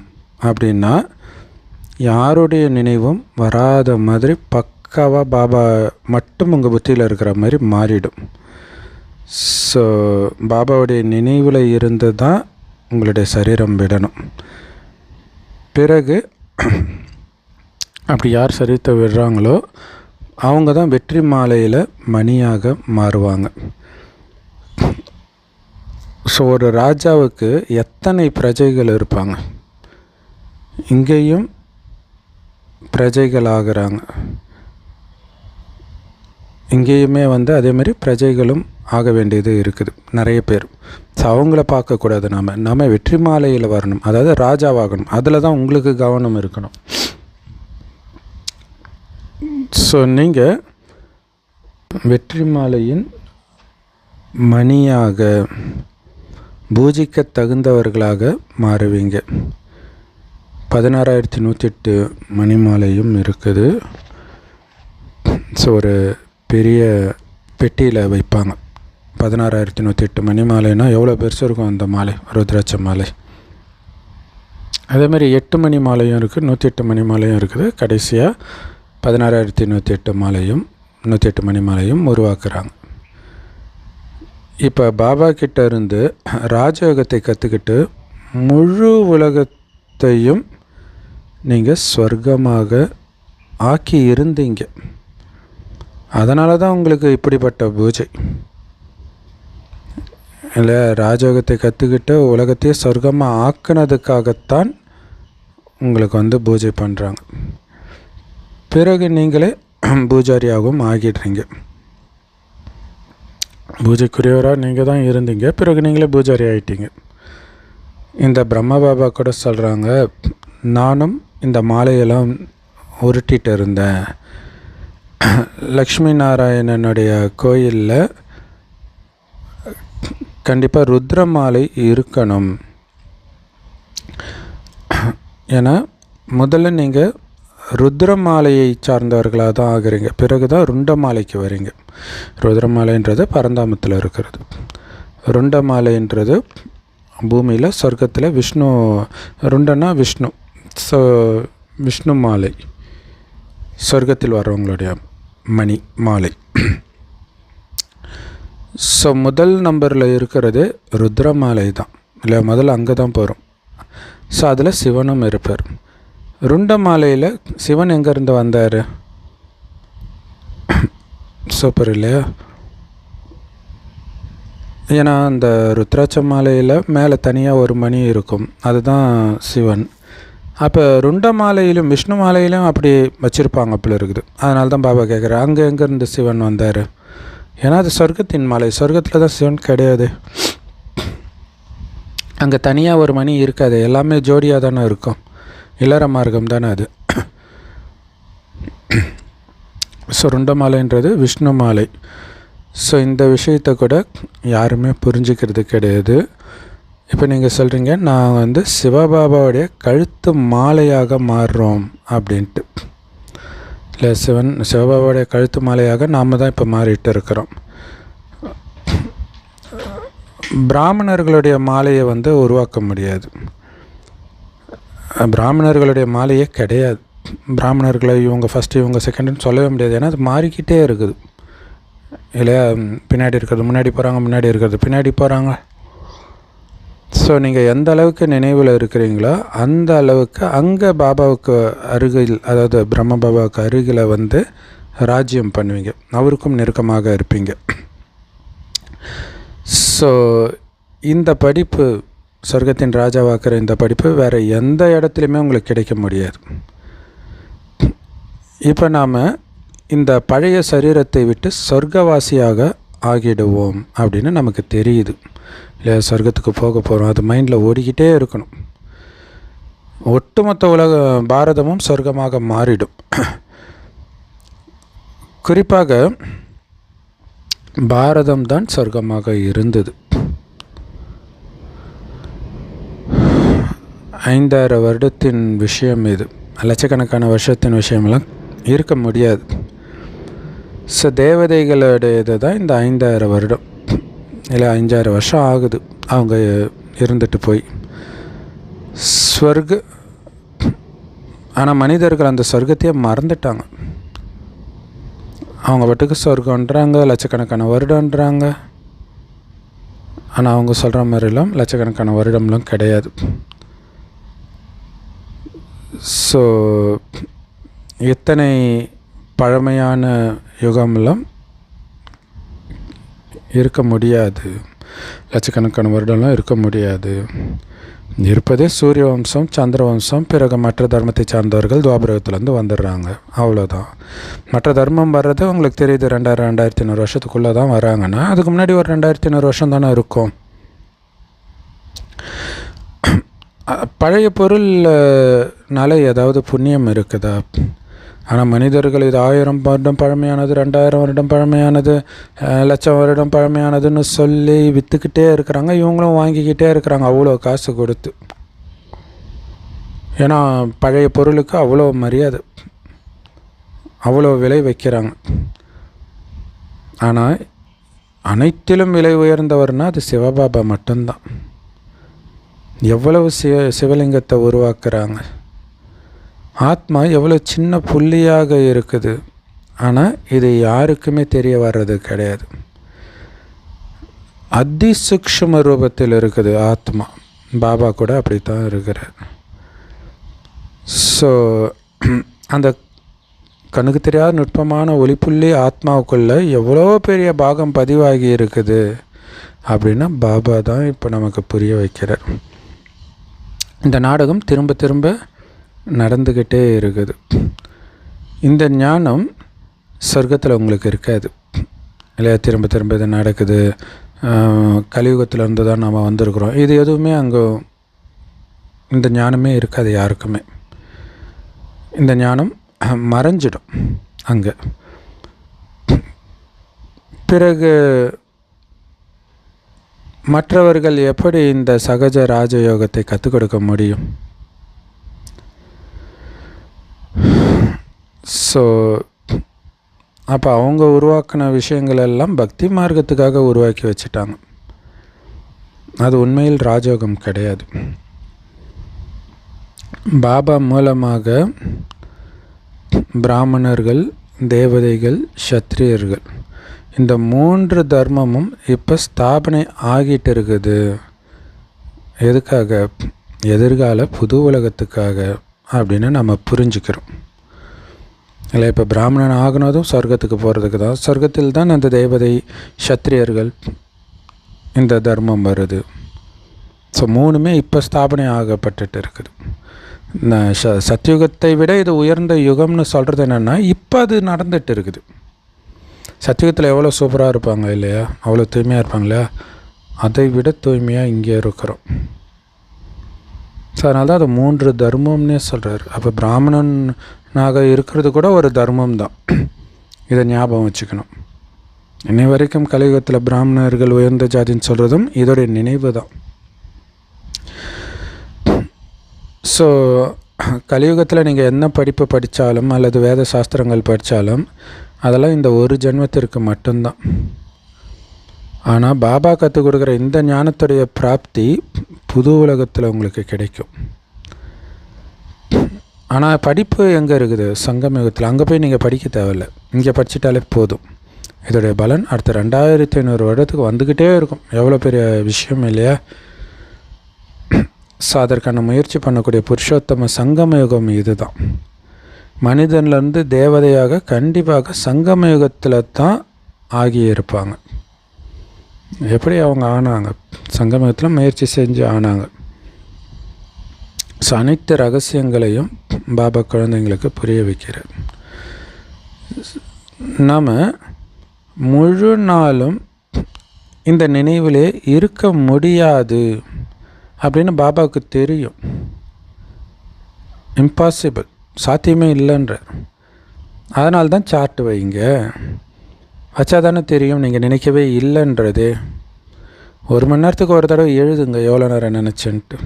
Speaker 1: அப்படின்னா, யாருடைய நினைவும் வராத மாதிரி பக்காவாக பாபா மட்டும் உங்கள் புத்தியில் இருக்கிற மாதிரி மாறிடும். ஸோ பாபாவுடைய நினைவில் இருந்து தான் உங்களுடைய சரீரம் விடணும். பிறகு அப்படி யார் சரீரத்தை விடுறாங்களோ அவங்க தான் வெற்றி மாலையில் மணியாக மாறுவாங்க. ஸோ ஒரு ராஜாவுக்கு எத்தனை பிரஜைகள் இருப்பாங்க? இங்கேயும் பிரஜைகள் ஆகிறாங்க, இங்கேயுமே அதே மாதிரி பிரஜைகளும் ஆக வேண்டியது இருக்குது நிறைய பேர். ஸோ அவங்கள பார்க்கக்கூடாது, நாம் வெற்றி மாலையில் வரணும், அதாவது ராஜாவாகணும். அதில் தான் உங்களுக்கு கவனம் இருக்கணும். ஸோ நீங்கள் வெற்றி மாலையின் மணியாக பூஜிக்க தகுந்தவர்களாக மாறுவீங்க. 16,108 மணி மாலையும் இருக்குது. ஸோ ஒரு பெரிய பெட்டியில் வைப்பாங்க. 16,108 மணி மாலைன்னா எவ்வளோ பெருசு இருக்கும் அந்த மாலை, ருத்ராட்ச மாலை. அதேமாதிரி 8 மணி மாலையும் இருக்குது, 108 மணி மாலையும் இருக்குது. கடைசியாக 16,108 மாலையும் 108 மணி மாலையும் உருவாக்குறாங்க. இப்போ பாபா கிட்ட இருந்து ராஜயோகத்தை கற்றுக்கிட்டு முழு உலகத்தையும் நீங்கள் ஸ்வர்க்கமாக ஆக்கி இருந்தீங்க. அதனால தான் உங்களுக்கு இப்படிப்பட்ட பூஜை இல்லை. ராஜயோகத்தை கற்றுக்கிட்டு உலகத்தையே சொர்க்கமாக ஆக்கினதுக்காகத்தான் உங்களுக்கு பூஜை பண்ணுறாங்க. பிறகு நீங்களே பூஜாரியாகவும் ஆகிடுறீங்க. பூஜைக்குரியவராக நீங்கள் தான் இருந்தீங்க, பிறகு நீங்களே பூஜாரி ஆகிட்டீங்க. இந்த பிரம்ம பாபா கூட சொல்கிறாங்க, நானும் இந்த மாலையெல்லாம் உருட்டிகிட்டு இருந்தேன். லக்ஷ்மி நாராயணனுடைய கோயிலில் கண்டிப்பாக ருத்ர மாலை இருக்கணும். ஏன்னா முதல்ல நீங்கள் ருத்ரமாலையை சார்ந்தவர்களாக தான் ஆகிறீங்க, பிறகு தான் ருண்டமாலைக்கு வரீங்க. ருத்ரமாலைன்றது பரந்தாமத்தில் இருக்கிறது, ருண்டமாலைன்றது பூமியில் சொர்க்கத்தில் விஷ்ணு. ருண்டனா விஷ்ணு. ஸோ விஷ்ணு மாலை சொர்க்கத்தில் வர்றவங்களுடைய மணி மாலை. ஸோ முதல் நம்பரில் இருக்கிறது ருத்ரமாலை தான் இல்லை, முதல்ல அங்கே தான் போகிறோம். ஸோ அதில் சிவனும் இருப்பார். ருண்டமாலையில் சிவன் எங்கேருந்து வந்தார்? சூப்பர் இல்லையா? ஏன்னா அந்த ருத்ராட்ச மாலையில் மேலே தனியாக ஒரு மணி இருக்கும், அதுதான் சிவன். அப்போ ருண்ட மாலையிலும் விஷ்ணு மாலையிலும் அப்படி வச்சுருப்பாங்க அப்படி இருக்குது. அதனால தான் பாபா கேட்குறேன், அங்கே எங்கேருந்து சிவன் வந்தார்? ஏன்னா அது சொர்க்கத்தின் மாலை, சொர்க்கத்தில் தான் சிவன் கிடையாது. அங்கே தனியாக ஒரு மணி இருக்காது, எல்லாமே ஜோடியாக தானே இருக்கும், இல்லற மார்க்கம் தானே அது. ஸோ ருண்ட மாலைன்றது விஷ்ணு மாலை. ஸோ இந்த விஷயத்தை கூட யாருமே புரிஞ்சுக்கிறது கிடையாது. இப்போ நீங்கள் சொல்கிறீங்க நான் சிவபாபாவுடைய கழுத்து மாலையாக மாறுறோம் அப்படின்ட்டு. இல்லை, சிவபாபாவுடைய கழுத்து மாலையாக நாம் தான் இப்போ மாறிட்டு இருக்கிறோம். பிராமணர்களுடைய மாலையை உருவாக்க முடியாது. பிராமணர்களுடைய மாலையே கிடையாது. பிராமணர்களை இவங்க ஃபஸ்ட்டு இவங்க செகண்டுன்னு சொல்லவே முடியாது. ஏன்னா அது மாறிக்கிட்டே இருக்குது இல்லையா? பின்னாடி இருக்கிறது முன்னாடி போகிறாங்க, முன்னாடி இருக்கிறது பின்னாடி போகிறாங்க. ஸோ நீங்கள் எந்த அளவுக்கு நினைவில் இருக்கிறீங்களோ அந்த அளவுக்கு அங்கே பாபாவுக்கு அருகில், அதாவது பிரம்ம பாபாவுக்கு அருகில் ராஜ்யம் பண்ணுவீங்க, அவருக்கும் நெருக்கமாக இருப்பீங்க. ஸோ இந்த படிப்பு, சொர்க்கத்தின் ராஜாவாக்குற இந்த படிப்பு வேறு எந்த இடத்துலையுமே உங்களுக்கு கிடைக்க முடியாது. இப்போ நாம் இந்த பழைய சரீரத்தை விட்டு சொர்க்கவாசியாக ஆகிடுவோம் அப்படின்னு நமக்கு தெரியுது இல்லையா? சொர்க்கத்துக்கு போக போகிறோம், அது மைண்டில் ஓடிக்கிட்டே இருக்கணும். ஒட்டுமொத்த பாரதமும் சொர்க்கமாக மாறிடும். குறிப்பாக பாரதம்தான் சொர்க்கமாக இருந்தது. 5000 வருடத்தின் விஷயம் இது. லட்சக்கணக்கான வருஷத்தின் விஷயமெல்லாம் இருக்க முடியாது. ஸோ தேவதைகளுடையது தான் இந்த 5000 வருடம் இல்லை 5000 வருஷம் ஆகுது அவங்க இருந்துட்டு போய் ஸ்வர்க. ஆனால் மனிதர்கள் அந்த சொர்க்கத்தையே மறந்துட்டாங்க. அவங்க பாட்டுக்கு சொர்க்கன்றாங்க, லட்சக்கணக்கான வருடன்றாங்க. ஆனால் அவங்க சொல்கிற மாதிரிலாம் லட்சக்கணக்கான வருடம்லாம் கிடையாது. ஸோ இத்தனை பழமையான யுகமெல்லாம் இருக்க முடியாது, லட்சக்கணக்கான வருடம்லாம் இருக்க முடியாது. இருப்பதே சூரிய வம்சம், சந்திர வம்சம், பிறகு மற்ற தர்மத்தை சார்ந்தவர்கள் துவாபரகத்துலேருந்து வந்துடுறாங்க, அவ்வளோதான். மற்ற தர்மம் வர்றது உங்களுக்கு தெரியுது 2500 வருஷத்துக்குள்ளே தான் வராங்கன்னா அதுக்கு முன்னாடி ஒரு 2500 வருஷம் தானே இருக்கும். பழைய பொருள்னால ஏதாவது புண்ணியம் இருக்குதா? ஆனால் மனிதர்கள் இது 1000 வருடம் பழமையானது, 2000 வருடம் பழமையானது, 1,00,000 வருடம் பழமையானதுன்னு சொல்லி விற்றுக்கிட்டே இருக்கிறாங்க. இவங்களும் வாங்கிக்கிட்டே இருக்கிறாங்க அவ்வளோ காசு கொடுத்து. ஏன்னா பழைய பொருளுக்கு அவ்வளோ மரியாதை, அவ்வளோ விலை வைக்கிறாங்க. ஆனால் அனைத்திலும் விலை உயர்ந்தவர்னால் அது சிவபாபா மட்டும்தான். எவ்வளவு சிவலிங்கத்தை உருவாக்குறாங்க. ஆத்மா எவ்வளோ சின்ன புள்ளியாக இருக்குது, ஆனால் இது யாருக்குமே தெரிய வர்றது கிடையாது. அதிசூக்ஷ்ம ரூபத்தில் இருக்குது ஆத்மா. பாபா கூட அப்படி தான் இருக்கிறார். ஸோ அந்த கண்ணுக்கு தெரியாத நுட்பமான ஒளிப்புள்ளி ஆத்மாவுக்குள்ளே எவ்வளோ பெரிய பாகம் பதிவாகி இருக்குது அப்படின்னா பாபா தான் இப்போ நமக்கு புரிய வைக்கிறார். இந்த நாடகம் திரும்ப திரும்ப நடந்துக்கிட்டே இருக்குது. இந்த ஞானம் சொர்க்கத்தில் உங்களுக்கு இருக்காது இல்லையா? திரும்ப திரும்ப இது நடக்குது, கலியுகத்தில் இருந்து தான் நாம் வந்திருக்கிறோம், இது எதுவுமே அங்கே இந்த ஞானமே இருக்காது யாருக்குமே. இந்த ஞானம் மறைஞ்சிடும் அங்கே. பிறகு மற்றவர்கள் எப்படி இந்த சகஜ ராஜயோகத்தை கற்றுக் கொடுக்க முடியும்? ஸோ அப்போ அவங்க உருவாக்கின விஷயங்கள் எல்லாம் பக்தி மார்க்கத்துக்காக உருவாக்கி வச்சுட்டாங்க. அது உண்மையில் ராஜயோகம் கிடையாது. பாபா மூலமாக பிராமணர்கள், தேவதைகள், சத்திரியர்கள் இந்த 3 தர்மமும் இப்போ ஸ்தாபனை ஆகிட்டு இருக்குது. எதுக்காக? எதிர்கால புது உலகத்துக்காக அப்படின்னு நம்ம புரிஞ்சுக்கிறோம் இல்லை? இப்போ பிராமணன் ஆகினதும் சொர்க்கத்துக்கு போகிறதுக்கு தான். சொர்க்கத்தில் தான் அந்த தேவதை, சத்திரியர்கள், இந்த தர்மம் வருது. ஸோ 3மே இப்போ ஸ்தாபனை ஆகப்பட்டுட்டு இருக்குது. சத்தியுகத்தை விட இது உயர்ந்த யுகம்னு சொல்கிறது என்னென்னா இப்போ அது நடந்துகிட்டு இருக்குது. சத்தியுகத்தில் எவ்வளோ சூப்பராக இருப்பாங்க இல்லையா? அவ்வளோ தூய்மையாக இருப்பாங்க இல்லையா? அதை விட தூய்மையாக இங்கே இருக்கிறோம். ஸோ அதனால தான் அது 3 தர்மம்னே சொல்கிறார். அப்போ பிராமணனாக இருக்கிறது கூட ஒரு தர்மம் தான். இதை ஞாபகம் வச்சுக்கணும். இன்னை வரைக்கும் கலியுகத்தில் பிராமணர்கள் உயர்ந்த ஜாதின்னு சொல்கிறதும் இதோடைய நினைவு தான். ஸோ கலியுகத்தில் நீங்கள் என்ன படிப்பு படித்தாலும் அல்லது வேத சாஸ்திரங்கள் படித்தாலும் அதெல்லாம் இந்த ஒரு ஜென்மத்திற்கு மட்டும்தான். ஆனால் பாபா கற்றுக் கொடுக்குற இந்த ஞானத்துடைய பிராப்தி புது உலகத்தில் உங்களுக்கு கிடைக்கும். ஆனால் படிப்பு எங்கே இருக்குது? சங்கமயுகத்தில். அங்கே போய் நீங்கள் படிக்க தேவையில்லை, இங்கே படிச்சிட்டாலே போதும். இதோடைய பலன் அடுத்த 2500 வருடத்துக்கு வந்துக்கிட்டே இருக்கும். எவ்வளோ பெரிய விஷயம் இல்லையா? ஸோ அதற்கான முயற்சி பண்ணக்கூடிய புருஷோத்தம சங்கமயுகம் இது தான். மனிதன்லேருந்து தேவதையாக கண்டிப்பாக சங்கமயுகத்தில் தான் ஆகியிருப்பாங்க. எப்படி அவங்க ஆனாங்க? சங்கமயுகத்தில் முயற்சி செஞ்சு ஆனாங்க. ஸோ அனைத்து ரகசியங்களையும் பாபா குழந்தைங்களுக்கு புரிய வைக்கிறார். நாம் முழு நாளும் இந்த நினைவிலே இருக்க முடியாது அப்படின்னு பாபாவுக்கு தெரியும். இம்பாசிபிள், சாத்தியமே இல்லைன்ற. அதனால தான் சார்ட் வைங்க. வச்சா தானே தெரியும் நீங்கள் நினைக்கவே இல்லைன்றது. 1 மணி நேரத்துக்கு ஒரு தடவை எழுதுங்க, எவ்வளோ நேரம் நினச்சேன்ட்டு.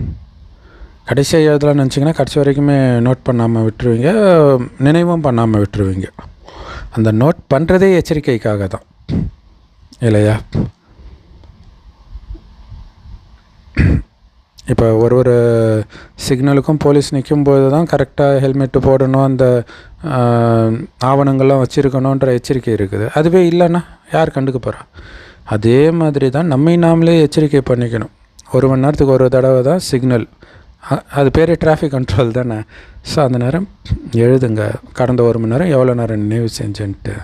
Speaker 1: கடைசியாக எழுதலாம்னு நினச்சிங்கன்னா கடைசி வரைக்குமே நோட் பண்ணாமல் விட்டுருவீங்க, நினைவும் பண்ணாமல் விட்டுருவீங்க. அந்த நோட் பண்ணுறதே எச்சரிக்கைக்காக தான் இல்லையா? இப்போ ஒரு சிக்னலுக்கும் போலீஸ் நிற்கும்போது தான் கரெக்டாக ஹெல்மெட்டு போடணும், அந்த ஆவணங்கள்லாம் வச்சுருக்கணுன்ற எச்சரிக்கை இருக்குது. அதுவே இல்லைன்னா யார் கண்டுக்க போகிறா? அதே மாதிரி தான் நம்மை நாமளே எச்சரிக்கை பண்ணிக்கணும். 1 மணி நேரத்துக்கு ஒரு தடவை தான் சிக்னல். அது பேர் டிராஃபிக் கண்ட்ரோல் தானே. ஸோ அந்த நேரம் எழுதுங்க, கடந்த 1 மணி நேரம் எவ்வளோ நேரம் நினைவு செஞ்சேன்ட்டு,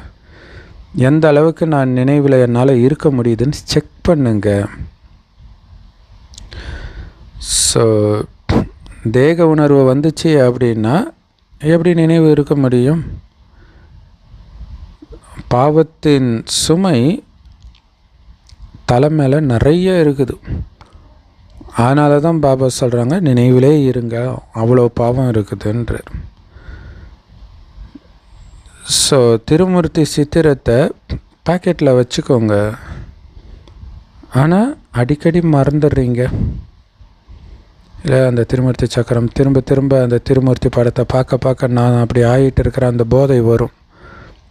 Speaker 1: எந்த அளவுக்கு நான் நினைவில் என்னால் இருக்க முடியுதுன்னு செக் பண்ணுங்க. ஸோ தேக உணர்வு வந்துச்சு அப்படின்னா எப்படி நினைவு இருக்க முடியும்? பாவத்தின் சுமை தலை மேலே நிறைய இருக்குது. அதனால தான் பாபா சொல்கிறாங்க நினைவிலே இருங்க, அவ்வளோ பாவம் இருக்குதுன்ற. ஸோ திருமூர்த்தி சித்திரத்தை பாக்கெட்டில் வச்சுக்கோங்க, ஆனால் அடிக்கடி மறந்துடுறீங்க இல்லை? அந்த திருமூர்த்தி சக்கரம் திரும்ப திரும்ப அந்த திருமூர்த்தி படத்தை பார்க்க நான் அப்படி ஆகிட்டு இருக்கிற அந்த போதை வரும்.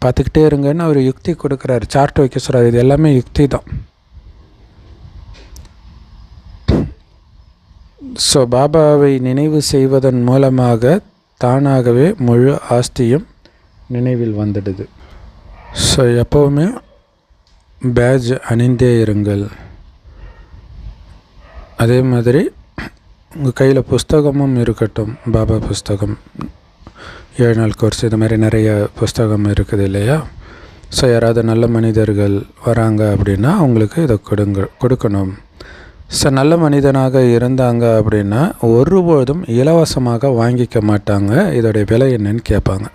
Speaker 1: பார்த்துக்கிட்டே இருங்கன்னு அவர் யுக்தி கொடுக்குறாரு, சார்ட் வைக்க சொல்கிறார். இது எல்லாமே யுக்தி தான். ஸோ பாபாவை நினைவு செய்வதன் மூலமாக தானாகவே முழு ஆஸ்தியும் நினைவில் வந்துடுது. ஸோ எப்போவுமே பேட்ஜ் அணிந்தே இருங்கள். அதே மாதிரி உங்கள் கையில் புஸ்தகமும் இருக்கட்டும். பாபா புஸ்தகம், 7 நாள் கோர்ஸ், இது மாதிரி நிறைய புஸ்தகம் இருக்குது இல்லையா? ஸோ யாராவது நல்ல மனிதர்கள் வராங்க அப்படின்னா அவங்களுக்கு இதை கொடுக்கணும். ஸோ நல்ல மனிதனாக இருந்தாங்க அப்படின்னா ஒருபோதும் இலவசமாக வாங்கிக்க மாட்டாங்க. இதோடைய விலை என்னன்னு கேட்பாங்க.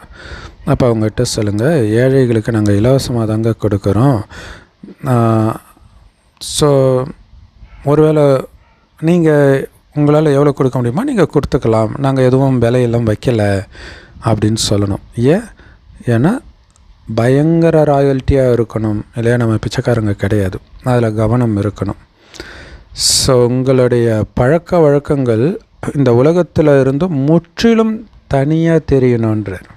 Speaker 1: அப்போ அவங்ககிட்ட சொல்லுங்கள், ஏழைகளுக்கு நாங்கள் இலவசமாக தாங்க கொடுக்குறோம். ஸோ ஒருவேளை நீங்கள் உங்களால் எவ்வளோ கொடுக்க முடியுமோ நீங்கள் கொடுத்துக்கலாம், நாங்கள் எதுவும் விலையெல்லாம் வைக்கலை அப்படின்னு சொல்லணும். ஏன்னா பயங்கர ராயல்ட்டியாக இருக்கணும் இல்லையா? நம்ம பிச்சைக்காரங்க கிடையாது, அதில் கவனம் இருக்கணும். ஸோ உங்களுடைய பழக்க வழக்கங்கள் இந்த உலகத்தில் இருந்து முற்றிலும் தனியாக தெரியணுன்றார்.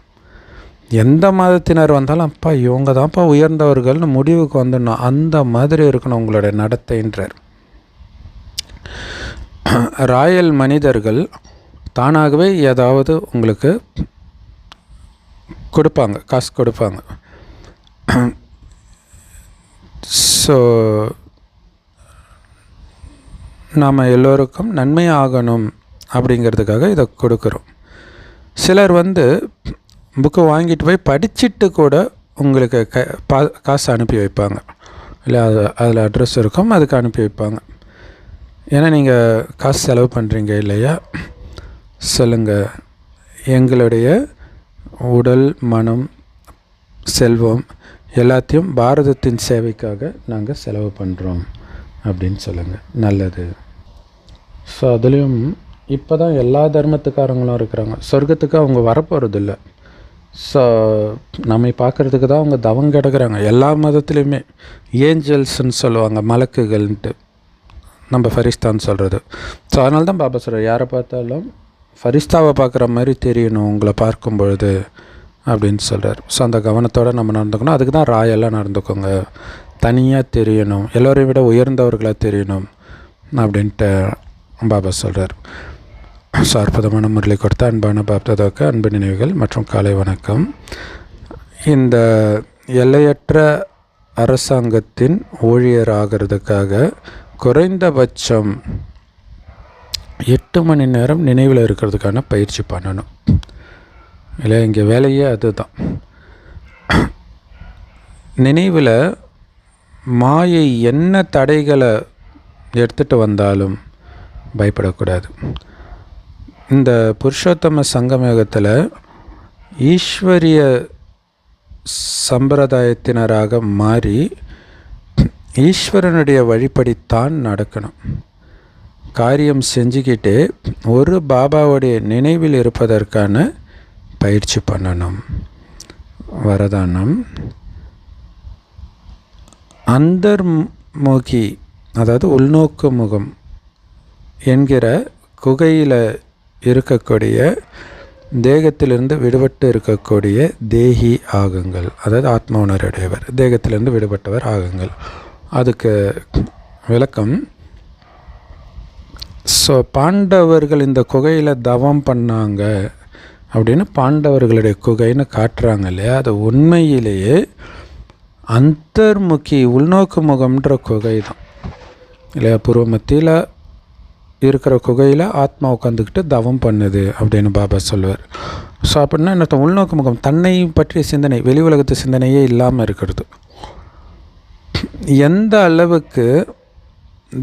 Speaker 1: எந்த மதத்தினர் வந்தாலும் அப்பா இவங்க தான்ப்பா உயர்ந்தவர்கள்னு முடிவுக்கு வந்துடணும். அந்த மாதிரி இருக்கணும் உங்களுடைய நடத்தைன்றார். ராயல் மனிதர்கள் தானாகவே ஏதாவது உங்களுக்கு கொடுப்பாங்க, காசு கொடுப்பாங்க. ஸோ நாம் எல்லோருக்கும் நன்மை ஆகணும் அப்படிங்கிறதுக்காக இதை கொடுக்குறோம். சிலர் புக்கை வாங்கிட்டு போய் படிச்சுட்டு கூட உங்களுக்கு காசு அனுப்பி வைப்பாங்க இல்லை? அதில் அட்ரஸ் இருக்கும், அதுக்கு அனுப்பி வைப்பாங்க. ஏன்னா நீங்கள் காசு செலவு பண்ணுறீங்க இல்லையா? சொல்லுங்கள், எங்களுடைய உடல், மனம், செல்வம் எல்லாத்தையும் பாரதத்தின் சேவைக்காக நாங்கள் செலவு பண்ணுறோம் அப்படின்னு சொல்லுங்கள். நல்லது. ஸோ அதுலேயும் இப்போ தான் எல்லா தர்மத்துக்காரங்களும் இருக்கிறாங்க. சொர்க்கத்துக்கு அவங்க வரப்போகிறதில்ல. ஸோ நம்மை பார்க்குறதுக்கு தான் அவங்க தவம் கிடக்கிறாங்க. எல்லா மதத்துலேயுமே ஏஞ்சல்ஸ்ன்னு சொல்லுவாங்க, மலக்குகள்ன்ட்டு நம்ம ஃபரிஸ்தான் சொல்கிறது. ஸோ அதனால தான் பாபா சொல்கிறார், யாரை பார்த்தாலும் ஃபரிஸ்தாவை பார்க்குற மாதிரி தெரியணும் உங்களை பார்க்கும் பொழுது அப்படின்னு சொல்கிறார். ஸோ அந்த கவனத்தோடு நம்ம நடந்துக்கணும். அதுக்கு தான் ராயெல்லாம் நடந்துக்கோங்க, தனியாக தெரியணும், எல்லோரையும் விட உயர்ந்தவர்களாக தெரியணும் அப்படின்ட்டு பாபா சொல்கிறார். ஸோ அற்புதமான முறையை கொடுத்த அன்பான பாப்தாதாவுக்கு அன்பு நினைவுகள் மற்றும் காலை வணக்கம். இந்த எல்லையற்ற அரசாங்கத்தின் ஊழியர் ஆகிறதுக்காக குறைந்தபட்சம் 8 மணி நேரம் நினைவில் இருக்கிறதுக்கான பயிற்சி பண்ணணும். இல்லை, இங்கே வேலையே அதுதான். நினைவில் மாயை என்ன தடைகளை எடுத்துகிட்டு வந்தாலும் பயப்படக்கூடாது. இந்த புருஷோத்தம சங்கமேகத்தில் ஈஸ்வரிய சம்பிரதாயத்தினராக மாறி ஈஸ்வரனுடைய வழிபடித்தான் நடக்கணும். காரியம் செஞ்சுக்கிட்டு ஒரு பாபாவுடைய நினைவில் இருப்பதற்கான பயிற்சி பண்ணணும். வரதானம் அந்தர்முகி, அதாவது உள்நோக்கு முகம் என்கிற குகையில் இருக்கக்கூடிய தேகத்திலிருந்து விடுபட்டு இருக்கக்கூடிய தேகி ஆகுங்கள். அதாவது ஆத்ம உணர்வுடையவர், தேகத்திலிருந்து விடுபட்டவர் ஆகுங்கள். அதுக்கு விளக்கம், ஸோ பாண்டவர்கள் இந்த குகையில் தவம் பண்ணாங்க அப்படின்னு பாண்டவர்களுடைய குகைன்னு காட்டுறாங்க இல்லையா, அது உண்மையிலேயே அந்தர்முகி உள்நோக்கு முகம்ன்ற குகை தான் இல்லையா. பூர்வ மத்தியில் இருக்கிற குகையில் ஆத்மா உட்காந்துக்கிட்டு தவம் பண்ணுது அப்படின்னு பாபா சொல்லுவார். ஸோ அப்படின்னா என்ன, உள்நோக்கு முகம் தன்னை பற்றிய சிந்தனை, வெளி உலகத்து சிந்தனையே இல்லாமல் இருக்கிறது. எந்த அளவுக்கு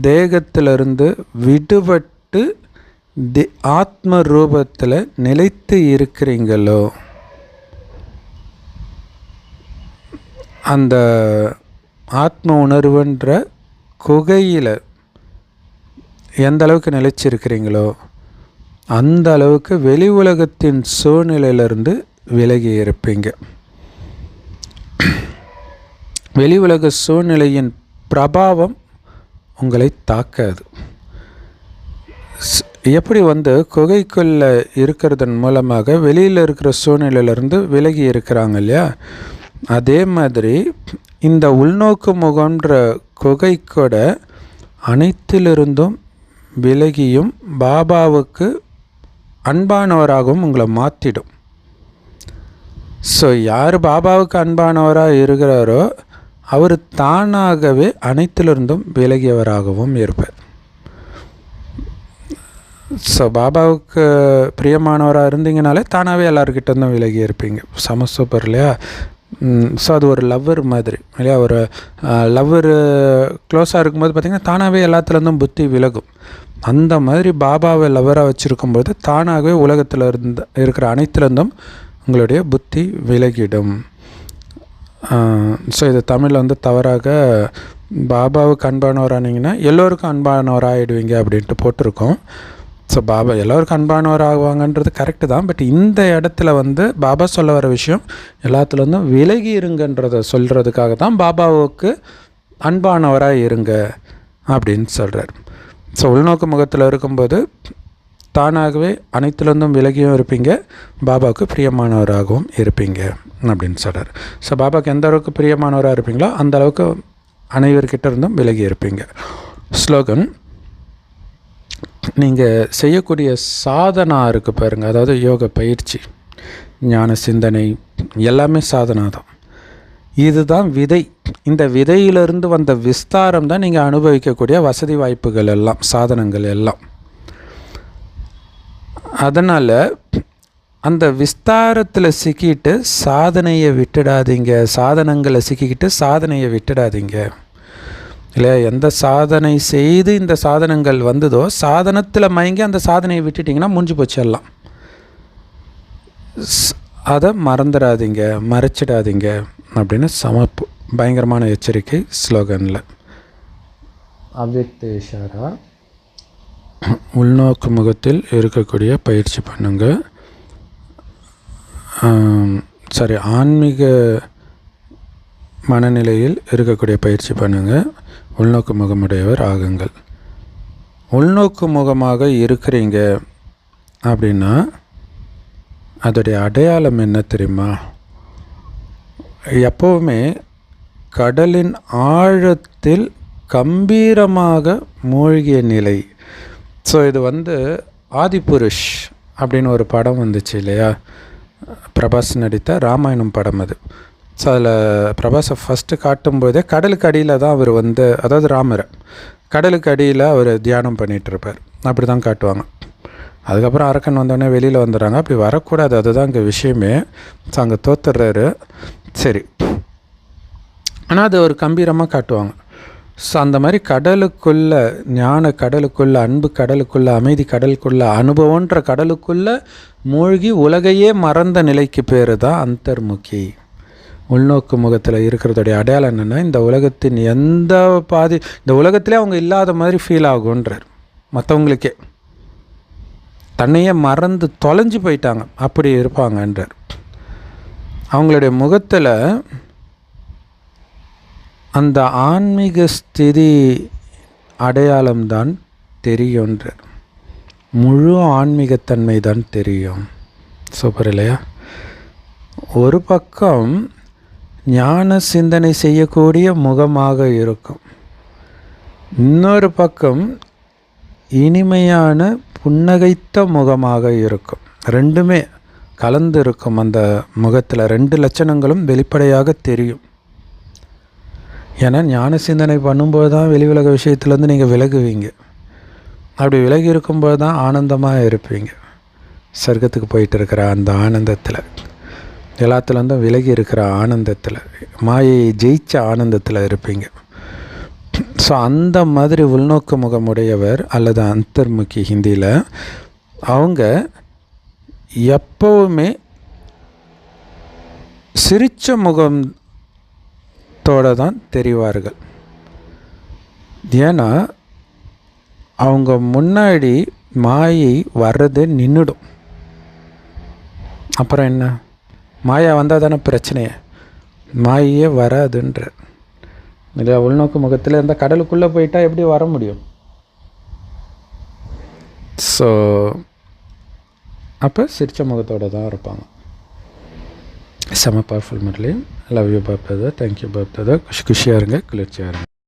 Speaker 1: தேகத்திலிருந்து விடுபட்டு ஆத்ம ரூபத்தில் நிலைத்து இருக்கிறீங்களோ, அந்த ஆத்ம உணர்வுன்ற குகையில் எந்த அளவுக்கு நிலைச்சிருக்கிறீங்களோ அந்த அளவுக்கு வெளி உலகத்தின் சூழ்நிலையிலிருந்து விலகி இருப்பீங்க. வெளி உலக சூழ்நிலையின் பிரபாவம் உங்களை தாக்காது. எப்படி குகைக்குள்ளே இருக்கிறதன் மூலமாக வெளியில் இருக்கிற சூழ்நிலையிலிருந்து விலகி இருக்கிறாங்க இல்லையா, அதே மாதிரி இந்த உள்நோக்கு முகன்ற குகை கூட அனைத்திலிருந்தும் விலகியும் பாபாவுக்கு அன்பானவராகவும் உங்களை மாற்றிடும். ஸோ யார் பாபாவுக்கு அன்பானவராக இருக்கிறாரோ அவர் தானாகவே அனைத்திலிருந்தும் விலகியவராகவும் இருப்பார். ஸோ பாபாவுக்கு பிரியமானவராக இருந்தீங்கனாலே தானாகவே எல்லாருக்கிட்டேருந்தும் விலகி இருப்பீங்க. செம சூப்பர் இல்லையா. ஸோ அது ஒரு லவ்வர் மாதிரி இல்லையா. ஒரு லவ்வர் க்ளோஸாக இருக்கும்போது பார்த்திங்கன்னா தானாகவே எல்லாத்துலேருந்தும் புத்தி விலகும். அந்த மாதிரி பாபாவை லவ்வராக வச்சுருக்கும்போது தானாகவே உலகத்தில் இருக்கிற அனைத்துலேருந்தும் உங்களுடைய புத்தி விலகிடும். ஸோ இது தமிழில் தவறாக பாபாவுக்கு அன்பானவரானீங்கன்னா எல்லோருக்கும் அன்பானவராகிடுவீங்க அப்படின்ட்டு போட்டிருக்கோம். ஸோ பாபா எல்லோருக்கும் அன்பானவர் ஆகுவாங்கன்றது கரெக்டு தான். பட் இந்த இடத்துல பாபா சொல்ல வர விஷயம் எல்லாத்துலேருந்தும் விலகி இருங்கன்றதை சொல்கிறதுக்காக தான் பாபாவுக்கு அன்பானவராக இருங்க அப்படின்னு சொல்கிறார். ஸோ உள்நோக்கு முகத்தில் இருக்கும்போது தானாகவே அனைத்துலேருந்தும் விலகியும் இருப்பீங்க, பாபாவுக்கு பிரியமானவராகவும் இருப்பீங்க அப்படின்னு சொல்கிறார். ஸோ பாபாவுக்கு எந்த அளவுக்கு பிரியமானவராக இருப்பீங்களோ அந்த அளவுக்கு அனைவர்கிட்ட இருந்தும் விலகி இருப்பீங்க. ஸ்லோகன், நீங்கள் செய்யக்கூடிய சாதனா இருக்குது பாருங்கள், அதாவது யோக பயிற்சி, ஞான சிந்தனை எல்லாமே சாதனா தான். இதுதான் விதை. இந்த விதையிலிருந்து வந்த விஸ்தாரம் தான் நீங்கள் அனுபவிக்கக்கூடிய வசதி வாய்ப்புகள் எல்லாம், சாதனங்கள் எல்லாம். அதனால் அந்த விஸ்தாரத்தில் சிக்கிட்டு சாதனையை விட்டுடாதீங்க, சாதனங்களை சிக்கிக்கிட்டு சாதனையை விட்டுடாதீங்க இல்லையா. எந்த சாதனை செய்து இந்த சாதனங்கள் வந்ததோ சாதனத்தில் மயங்கி அந்த சாதனையை விட்டுட்டிங்கன்னா முடிஞ்சு போச்சு எல்லாம். அதை மறந்துடாதீங்க, மறைச்சிடாதீங்க அப்படின்னு பயங்கரமான எச்சரிக்கை ஸ்லோகனில். அவ்யக்த இஷாரா, உள்நோக்கு முகத்தில் இருக்கக்கூடிய பயிற்சி பண்ணுங்க. ஆன்மீக மனநிலையில் இருக்கக்கூடிய பயிற்சி பண்ணுங்கள். உள்நோக்கு முகமுடையவர் ஆகுங்கள். உள்நோக்கு முகமாக இருக்கிறீங்க அப்படின்னா அதோடைய அடையாளம் என்ன தெரியுமா? எப்போவுமே கடலின் ஆழத்தில் கம்பீரமாக மூழ்கிய நிலை. ஸோ இது ஆதிபுருஷ் அப்படின்னு ஒரு படம் வந்துச்சு இல்லையா, பிரபாஸ் நடித்த ராமாயணம் படம் அது. ஸோ அதில் பிரபாஸை ஃபஸ்ட்டு காட்டும்போதே கடலுக்கு அடியில் தான் அவர் அதாவது ராமரை கடலுக்கு அடியில் அவர் தியானம் பண்ணிகிட்ருப்பார், அப்படி தான் காட்டுவாங்க. அதுக்கப்புறம் அரக்கன் வந்தோடனே வெளியில் வந்துடுறாங்க. அப்படி வரக்கூடாது, அதுதான் இங்கே விஷயமே. ஸோ அங்கே தோத்துடுறாரு. சரி, ஆனால் அது ஒரு கம்பீரமாக காட்டுவாங்க. ஸோ அந்த மாதிரி கடலுக்குள்ளே, ஞான கடலுக்குள்ளே, அன்பு கடலுக்குள்ளே, அமைதி கடலுக்குள்ளே, அனுபவன்ற கடலுக்குள்ளே மூழ்கி உலகையே மறந்த நிலைக்கு பேர் தான் அந்தர்முகி. உள்நோக்கு முகத்தில் இருக்கிறதோடைய அடையாளம் என்னென்னா, இந்த உலகத்தின் எந்த இந்த உலகத்திலே அவங்க இல்லாத மாதிரி ஃபீல் ஆகுன்றார். மற்றவங்களுக்கே தன்னையே மறந்து தொலைஞ்சு போயிட்டாங்க, அப்படி இருப்பாங்கன்றார். அவங்களுடைய முகத்தில் அந்த ஆன்மீக ஸ்திதி அடையாளம்தான் தெரியுன்றார். முழு ஆன்மீகத்தன்மை தான் தெரியும். சூப்பர் இல்லையா? ஒரு பக்கம் ஞான சிந்தனை செய்யக்கூடிய முகமாக இருக்கும், இன்னொரு பக்கம் இனிமையான புன்னகைத்த முகமாக இருக்கும். ரெண்டுமே கலந்து இருக்கும் அந்த முகத்தில். 2 லட்சணங்களும் வெளிப்படையாக தெரியும். ஏன்னா ஞான சிந்தனை பண்ணும்போது தான் வெளி உலக விஷயத்துலேருந்து நீங்கள் விலகுவீங்க. அப்படி விலகி இருக்கும்போது தான் ஆனந்தமாக இருப்பீங்க. சொர்க்கத்துக்கு போயிட்டு இருக்கிற அந்த ஆனந்தத்தில், எல்லாத்துலேருந்தும் விலகி இருக்கிற ஆனந்தத்தில், மாயை ஜெயிச்ச ஆனந்தத்தில் இருப்பீங்க. ஸோ அந்த மாதிரி உள்நோக்கு முகமுடையவர் அல்லது அந்தர்முகி ஹிந்தியில், அவங்க எப்போவுமே சிரிச்ச முகத்தோடு தான் தெரிவார்கள். ஏன்னா அவங்க முன்னாடி மாயை வர்றது நின்றுடும். அப்புறம் என்ன, மாயா வந்தால் தானே பிரச்சனையே, மாயே வராதுன்ற இல்லையா? உள்நோக்கு முகத்தில் இருந்தால் கடலுக்குள்ளே போயிட்டால் எப்படி வர முடியும்? ஸோ அப்போ சிரிச்ச முகத்தோடு தான் இருப்பாங்க. செம powerful Murali. Love you Bapdada. Thank you Bapdada. குஷியாக இருங்க, குளிர்ச்சியாக இருங்க.